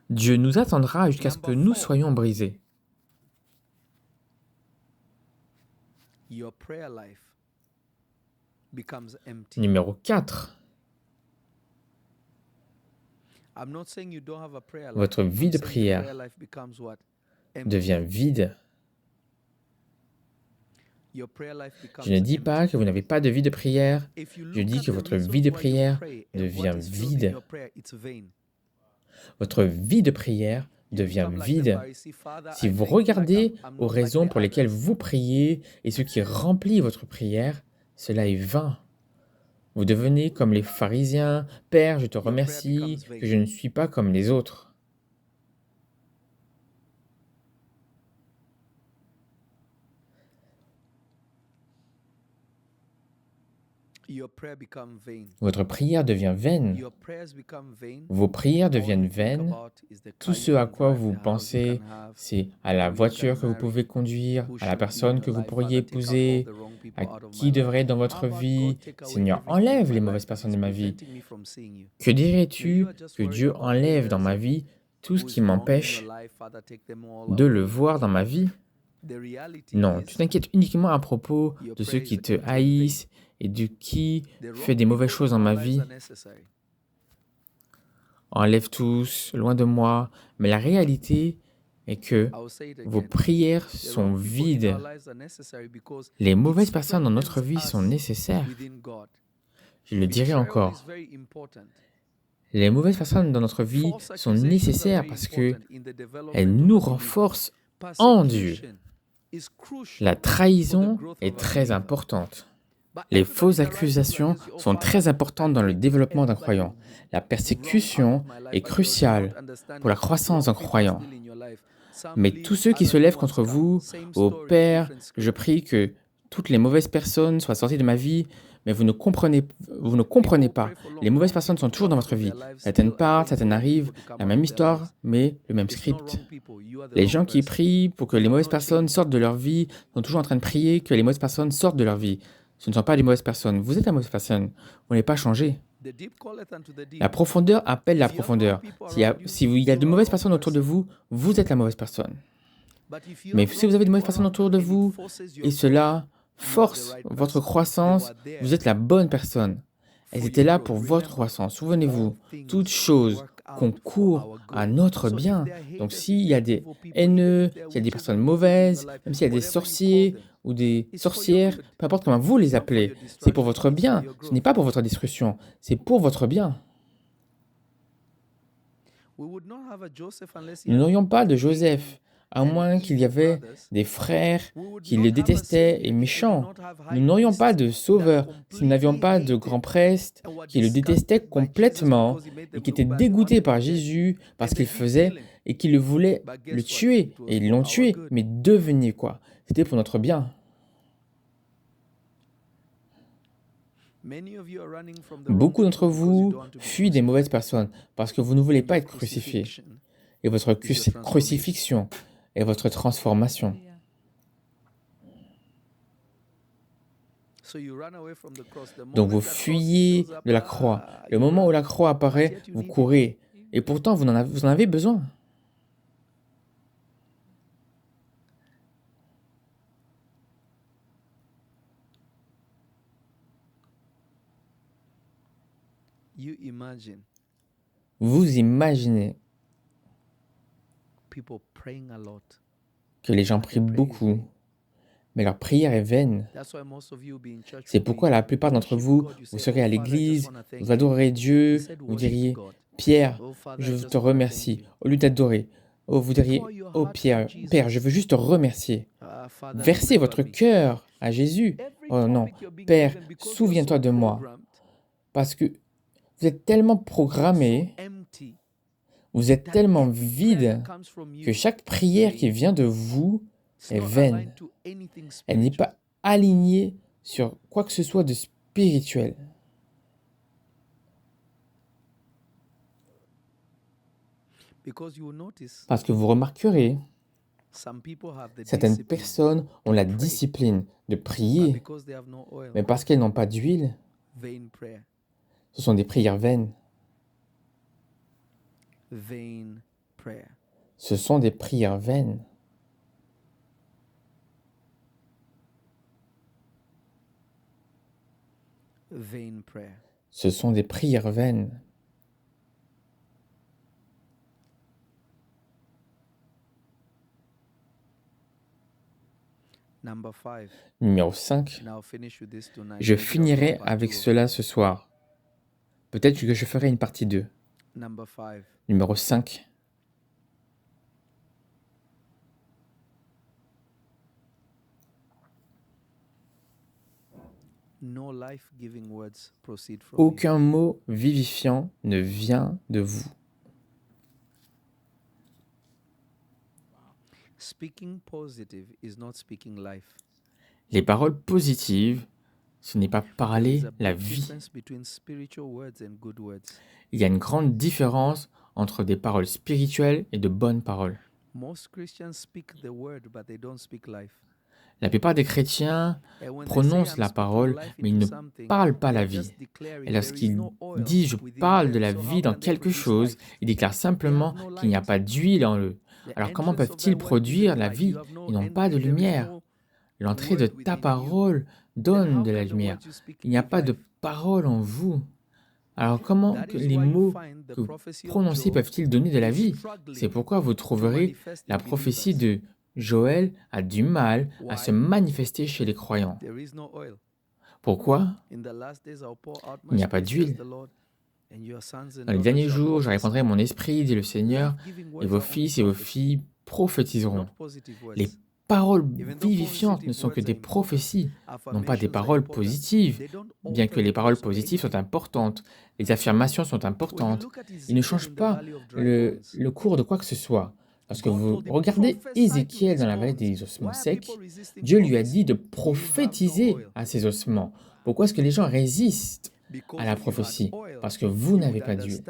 Dieu nous attendra jusqu'à ce que nous soyons brisés. Numéro 4. Votre vie de prière devient vide. Je ne dis pas que vous n'avez pas de vie de prière, je dis que votre vie de prière devient vide. Votre vie de prière devient vide. Si vous regardez aux raisons pour lesquelles vous priez et ce qui remplit votre prière, cela est vain. Vous devenez comme les pharisiens. « Père, je te remercie que je ne suis pas comme les autres. » Votre prière devient vaine. Vos prières deviennent vaines. Tout ce à quoi vous pensez, c'est à la voiture que vous pouvez conduire, à la personne que vous pourriez épouser, à qui devrait être dans votre vie. Seigneur, enlève les mauvaises personnes de ma vie. Que dirais-tu que Dieu enlève dans ma vie tout ce qui m'empêche de le voir dans ma vie? Non, tu t'inquiètes uniquement à propos de ceux qui te haïssent et de qui fait des mauvaises choses dans ma vie. Enlève tous, loin de moi. Mais la réalité est que vos prières sont vides. Les mauvaises personnes dans notre vie sont nécessaires. Je le dirai encore. Les mauvaises personnes dans notre vie sont nécessaires parce qu'elles nous renforcent en Dieu. La trahison est très importante. Les fausses accusations sont très importantes dans le développement d'un croyant. La persécution est cruciale pour la croissance d'un croyant. Mais tous ceux qui se lèvent contre vous, ô Père, je prie que toutes les mauvaises personnes soient sorties de ma vie, mais vous ne comprenez pas. Les mauvaises personnes sont toujours dans votre vie. Certaines partent, certaines arrivent, la même histoire, mais le même script. Les gens qui prient pour que les mauvaises personnes sortent de leur vie sont toujours en train de prier que les mauvaises personnes sortent de leur vie. Ce ne sont pas les mauvaises personnes. Vous êtes la mauvaise personne. Vous n'avez pas changé. La profondeur appelle la profondeur. Il y a de mauvaises personnes autour de vous, vous êtes la mauvaise personne. Mais si vous avez de mauvaises personnes autour de vous, et cela force votre croissance, vous êtes la bonne personne. Elles étaient là pour votre croissance. Souvenez-vous, toute chose concourt à notre bien. Donc s'il y a des haineux, s'il y a des personnes mauvaises, même s'il y a des sorciers ou des sorcières, peu importe comment vous les appelez, c'est pour votre bien. Ce n'est pas pour votre destruction, c'est pour votre bien. Nous n'aurions pas de Joseph, à moins qu'il y avait des frères qui le détestaient et méchants. Nous n'aurions pas de sauveur si nous n'avions pas de grands prêtres qui le détestaient complètement et qui étaient dégoûtés par Jésus parce qu'il faisait et qui le voulaient le tuer. Et ils l'ont tué, mais devenez quoi? C'était pour notre bien. Beaucoup d'entre vous fuient des mauvaises personnes parce que vous ne voulez pas être crucifiés. Et votre crucifixion est votre transformation. Donc vous fuyez de la croix. Le moment où la croix apparaît, vous courez. Et pourtant, vous en avez besoin. Vous imaginez que les gens prient beaucoup, mais leur prière est vaine. C'est pourquoi la plupart d'entre vous, vous serez à l'église, vous adorerez Dieu, vous diriez « Pierre, je te remercie ». Au lieu d'adorer, vous diriez « Oh Pierre, je veux juste te remercier ». Versez votre cœur à Jésus. Oh non, Père, souviens-toi de moi. Parce que vous êtes tellement programmé, vous êtes tellement vide que chaque prière qui vient de vous est vaine. Elle n'est pas alignée sur quoi que ce soit de spirituel. Parce que vous remarquerez, certaines personnes ont la discipline de prier, mais parce qu'elles n'ont pas d'huile, ce sont des prières vaines. Ce sont des prières vaines. Ce sont des prières vaines. Numéro 5. Je finirai avec cela ce soir. Peut-être que je ferai une partie 2. Numéro 5. Aucun mot vivifiant ne vient de vous. Les paroles positives, ce n'est pas parler la vie. Il y a une grande différence entre des paroles spirituelles et de bonnes paroles. La plupart des chrétiens prononcent la parole, mais ils ne parlent pas la vie. Et lorsqu'ils disent « je parle de la vie dans quelque chose », ils déclarent simplement qu'il n'y a pas d'huile en eux. Alors comment peuvent-ils produire la vie? Ils n'ont pas de lumière. L'entrée de ta parole donne de la lumière. Il n'y a pas de parole en vous. Alors comment les mots que vous prononcez peuvent-ils donner de la vie? C'est pourquoi vous trouverez la prophétie de Joël a du mal à se manifester chez les croyants. Pourquoi? Il n'y a pas d'huile. Dans les derniers jours, je répandrai mon esprit, dit le Seigneur, et vos fils et vos filles prophétiseront. Les paroles vivifiantes ne sont que des prophéties, non pas des paroles positives. Bien que les paroles positives sont importantes, les affirmations sont importantes, ils ne changent pas le cours de quoi que ce soit. Parce que vous regardez Ézéchiel dans la vallée des ossements secs, Dieu lui a dit de prophétiser à ses ossements. Pourquoi est-ce que les gens résistent à la prophétie? Parce que vous n'avez pas d'huile.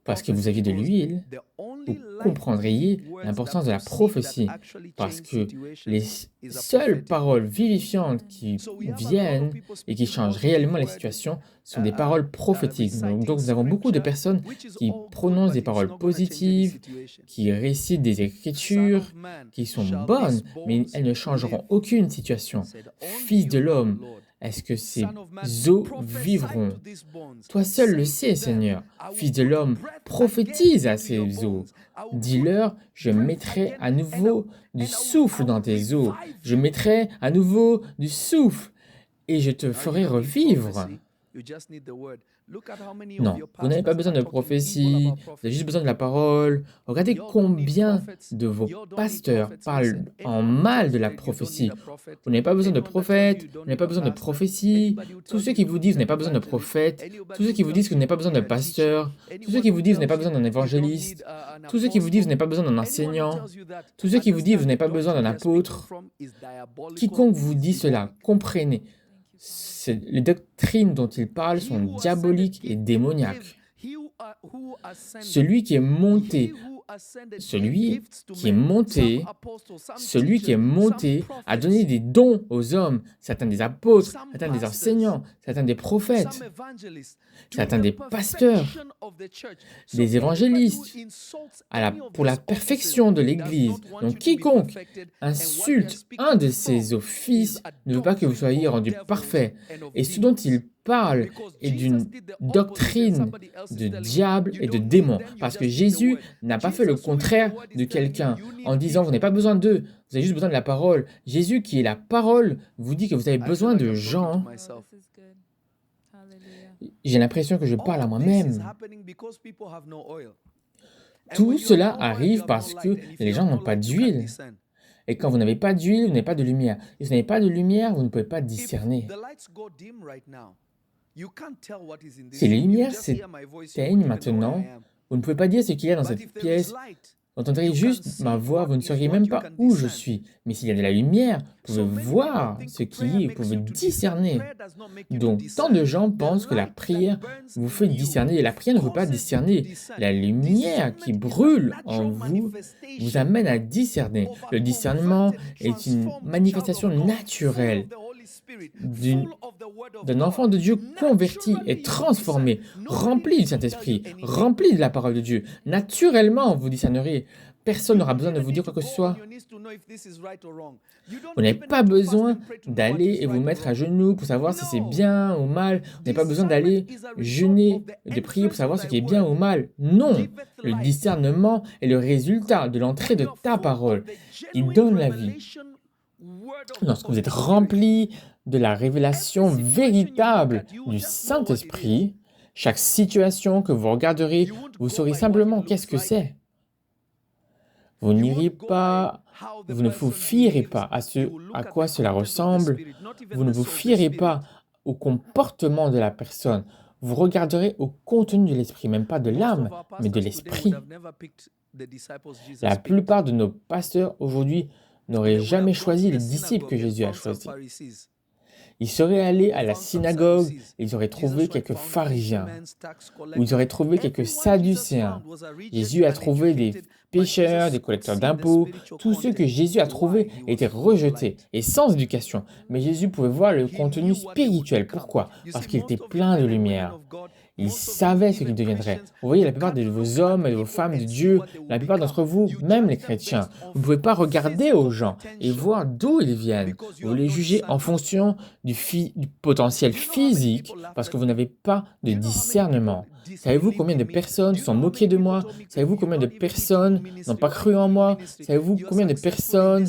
Parce que vous aviez de l'huile, vous comprendriez l'importance de la prophétie. Parce que les seules paroles vivifiantes qui viennent et qui changent réellement les situations sont des paroles prophétiques. Donc nous avons beaucoup de personnes qui prononcent des paroles positives, qui récitent des écritures, qui sont bonnes, mais elles ne changeront aucune situation. Fils de l'homme, est-ce que ces eaux vivront? Toi seul le sais, Seigneur. Fils de l'homme, prophétise à ces eaux. Dis-leur, je mettrai à nouveau du souffle dans tes eaux. Je mettrai à nouveau du souffle et je te ferai revivre. Non, vous n'avez pas besoin de prophétie, vous avez juste besoin de la parole. Regardez combien de vos pasteurs parlent en mal de la prophétie. Vous n'avez pas besoin de prophète, vous n'avez pas besoin de prophétie. Tous ceux qui vous disent vous n'avez pas besoin de prophète, tous ceux qui vous disent que vous n'avez pas besoin de pasteur, tous ceux qui vous disent vous n'avez pas besoin d'un évangéliste, tous ceux qui vous disent vous n'avez pas besoin d'un enseignant, tous ceux qui vous disent vous n'avez pas besoin d'un apôtre, quiconque vous dit cela, comprenez. Les doctrines dont il parle sont diaboliques et démoniaques. Celui qui est monté a donné des dons aux hommes, certains des apôtres, certains des enseignants, certains des prophètes, certains des pasteurs, des évangélistes, pour la perfection de l'Église. Donc quiconque insulte un de ces offices ne veut pas que vous soyez rendus parfaits. Et ce dont il parle est d'une doctrine de diable et de démon. Parce que Jésus n'a pas fait le contraire de quelqu'un en disant vous n'avez pas besoin d'eux, vous avez juste besoin de la parole. Jésus qui est la parole vous dit que vous avez besoin de gens. J'ai l'impression que je parle à moi-même. Tout cela arrive parce que les gens n'ont pas d'huile. Et quand vous n'avez pas d'huile, vous n'avez pas de lumière. Et si vous n'avez pas de lumière, vous ne pouvez pas discerner. Si les lumières s'éteignent maintenant, vous ne pouvez pas dire ce qu'il y a dans cette pièce. Vous entendrez juste ma voix, vous ne sauriez même pas où je suis. Mais s'il y a de la lumière, vous pouvez voir ce qui est, vous pouvez discerner. Donc, tant de gens pensent que la prière vous fait discerner. Et la prière ne veut pas discerner. La lumière qui brûle en vous vous amène à discerner. Le discernement est une manifestation naturelle d'un enfant de Dieu converti et transformé, rempli du Saint-Esprit, rempli de la parole de Dieu. Naturellement, vous discernerez. Personne n'aura besoin de vous dire quoi que ce soit. Vous n'avez pas besoin d'aller et vous mettre à genoux pour savoir si c'est bien ou mal. Vous n'avez pas besoin d'aller jeûner, de prier pour savoir ce qui est bien ou mal. Non, le discernement est le résultat de l'entrée de ta parole qui donne la vie. Lorsque vous êtes rempli de la révélation véritable du Saint-Esprit, chaque situation que vous regarderez, vous saurez simplement qu'est-ce que c'est. Vous n'irez pas, vous ne vous fierez pas à quoi cela ressemble, vous ne vous fierez pas au comportement de la personne. Vous regarderez au contenu de l'esprit, même pas de l'âme, mais de l'esprit. La plupart de nos pasteurs aujourd'hui n'auraient jamais choisi les disciples que Jésus a choisis. Ils seraient allés à la synagogue, ils auraient trouvé quelques pharisiens, ou ils auraient trouvé quelques sadducéens. Jésus a trouvé des pécheurs, des collecteurs d'impôts. Tous ceux que Jésus a trouvés étaient rejetés et sans éducation. Mais Jésus pouvait voir le contenu spirituel. Pourquoi? Parce qu'il était plein de lumière. Il savait ce qu'il deviendrait. Vous voyez, la plupart de vos hommes et de vos femmes de Dieu, la plupart d'entre vous, même les chrétiens, vous ne pouvez pas regarder aux gens et voir d'où ils viennent. Vous les jugez en fonction du potentiel physique parce que vous n'avez pas de discernement. Savez-vous combien de personnes sont moquées de moi? Savez-vous combien de personnes n'ont pas cru en moi? Savez-vous combien de personnes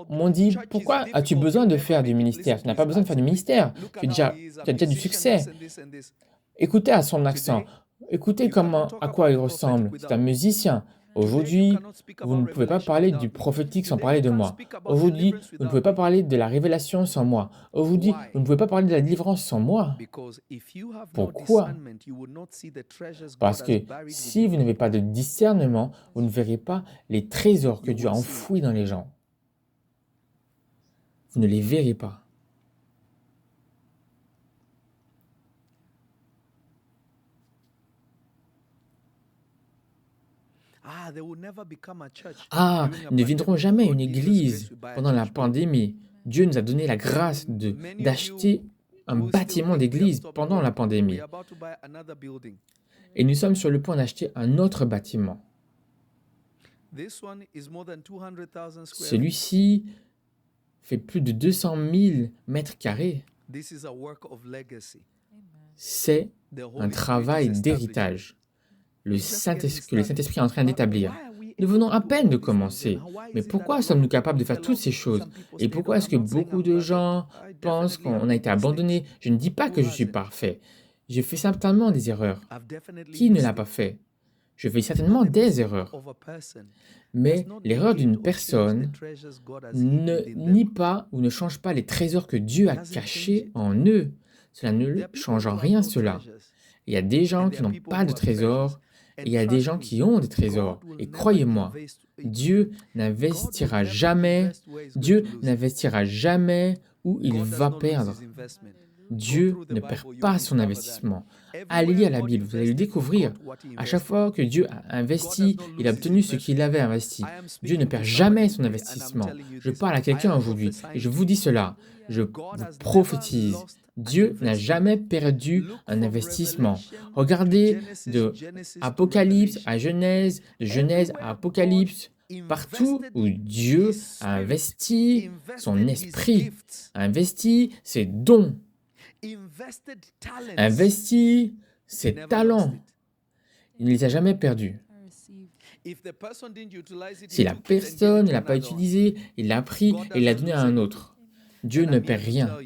m'ont dit « Pourquoi as-tu besoin de faire du ministère? Tu n'as pas besoin de faire du ministère. Tu as déjà du succès. » Écoutez à son accent, écoutez à quoi il ressemble. C'est un musicien. Aujourd'hui, vous ne pouvez pas parler du prophétique sans parler de moi. Aujourd'hui, vous ne pouvez pas parler de la révélation sans moi. Aujourd'hui, vous ne pouvez pas parler de la délivrance sans moi. Pourquoi? Parce que si vous n'avez pas de discernement, vous ne verrez pas les trésors que Dieu a enfouis dans les gens. Vous ne les verrez pas. Ah, ils ne viendront jamais une église pendant la pandémie. Dieu nous a donné la grâce d'acheter un bâtiment d'église pendant la pandémie. Et nous sommes sur le point d'acheter un autre bâtiment. Celui-ci fait plus de 200 000 mètres carrés. C'est un travail d'héritage que le Saint-Esprit est en train d'établir. Nous venons à peine de commencer. Mais pourquoi sommes-nous capables de faire toutes ces choses? Et pourquoi est-ce que beaucoup de gens pensent qu'on a été abandonnés? Je ne dis pas que je suis parfait. Je fais certainement des erreurs. Qui ne l'a pas fait? Je fais certainement des erreurs. Mais l'erreur d'une personne ne nie pas ou ne change pas les trésors que Dieu a cachés en eux. Cela ne change en rien cela. Il y a des gens qui n'ont pas de trésors, et il y a des gens qui ont des trésors. Et croyez-moi, Dieu n'investira jamais où il va perdre. Dieu ne perd pas son investissement. Allez lire la Bible, vous allez le découvrir. À chaque fois que Dieu a investi, il a obtenu ce qu'il avait investi. Dieu ne perd jamais son investissement. Je parle à quelqu'un aujourd'hui et je vous dis cela. Je vous prophétise. Dieu n'a jamais perdu un investissement. Regardez de Apocalypse à Genèse, de Genèse à Apocalypse. Partout où Dieu a investi son esprit, a investi ses dons, investi ses talents, il ne les a jamais perdus. Si la personne ne l'a pas utilisé, il l'a pris et il l'a donné à un autre. Dieu ne perd rien.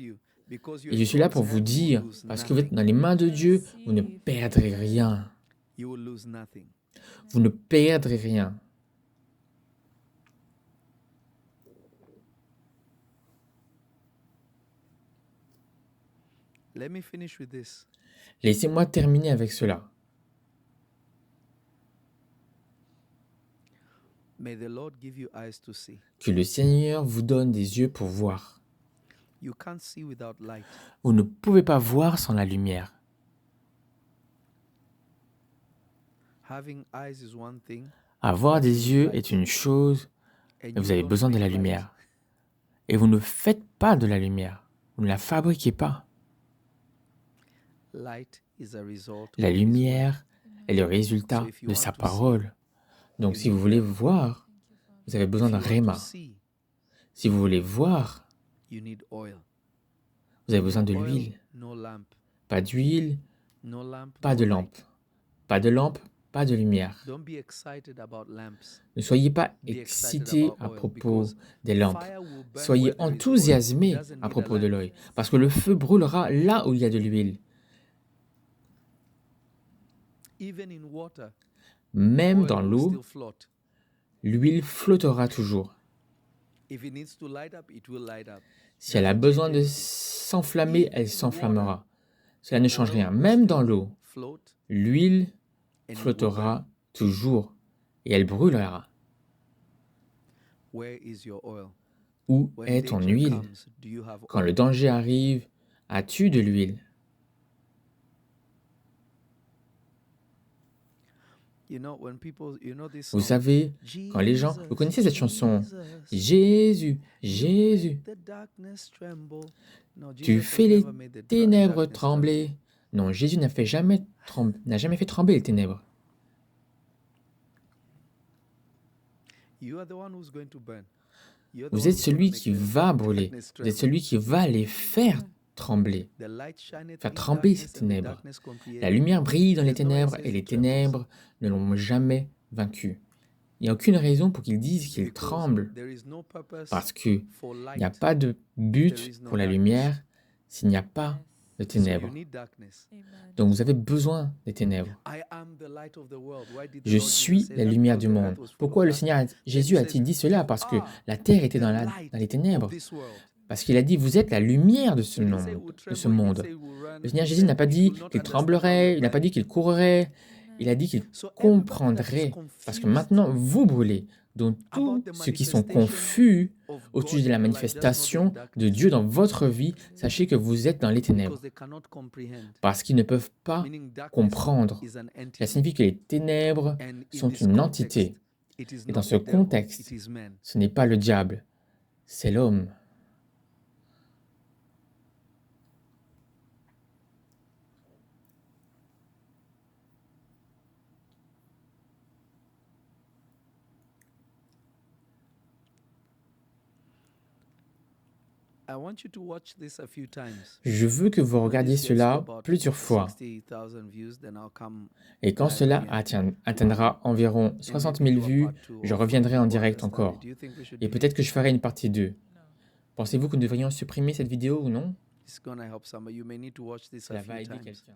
Et je suis là pour vous dire, parce que vous êtes dans les mains de Dieu, vous ne perdrez rien. Vous ne perdrez rien. Laissez-moi terminer avec cela. Que le Seigneur vous donne des yeux pour voir. Vous ne pouvez pas voir sans la lumière. Avoir des yeux est une chose, mais vous avez besoin de la lumière. Et vous ne faites pas de la lumière. Vous ne la fabriquez pas. La lumière est le résultat de sa parole. Donc si vous voulez voir, vous avez besoin d'un réma. Si vous voulez voir, vous avez besoin de l'huile. Pas d'huile, pas de lampe. Pas de lampe, pas de lumière. Ne soyez pas excités à propos des lampes. Soyez enthousiasmés à propos de l'œil. Parce que le feu brûlera là où il y a de l'huile. Même dans l'eau, l'huile flottera toujours. Si elle a besoin de s'enflammer, elle s'enflammera. Cela ne change rien. Même dans l'eau, l'huile flottera toujours et elle brûlera. Où est ton huile? Quand le danger arrive, as-tu de l'huile? Vous savez, quand les gens... Vous connaissez cette chanson? Jésus, Jésus, tu fais les ténèbres trembler. Non, Jésus n'a jamais fait trembler les ténèbres. Vous êtes celui qui va brûler. Vous êtes celui qui va les faire trembler. Faire trembler ces ténèbres. La lumière brille dans les ténèbres et les ténèbres ne l'ont jamais vaincu. Il n'y a aucune raison pour qu'ils disent qu'ils tremblent. Parce qu'il n'y a pas de but pour la lumière s'il n'y a pas de ténèbres. Donc vous avez besoin des ténèbres. Je suis la lumière du monde. Pourquoi le Seigneur Jésus a-t-il dit cela? Parce que la terre était dans les ténèbres. Parce qu'il a dit, vous êtes la lumière de ce monde. Le Seigneur Jésus n'a pas dit qu'il tremblerait, il n'a pas dit qu'il courrait, il a dit qu'il comprendrait. Parce que maintenant, vous brûlez. Donc tous ceux qui sont confus au sujet de la manifestation de Dieu dans votre vie, sachez que vous êtes dans les ténèbres, parce qu'ils ne peuvent pas comprendre. Cela signifie que les ténèbres sont une entité. Et dans ce contexte, ce n'est pas le diable, c'est l'homme. Je veux que vous regardiez cela plusieurs fois. Et quand cela atteindra environ 60 000 vues, je reviendrai en direct encore. Et peut-être que je ferai une partie 2. Pensez-vous que nous devrions supprimer cette vidéo ou non? Cela va aider quelqu'un.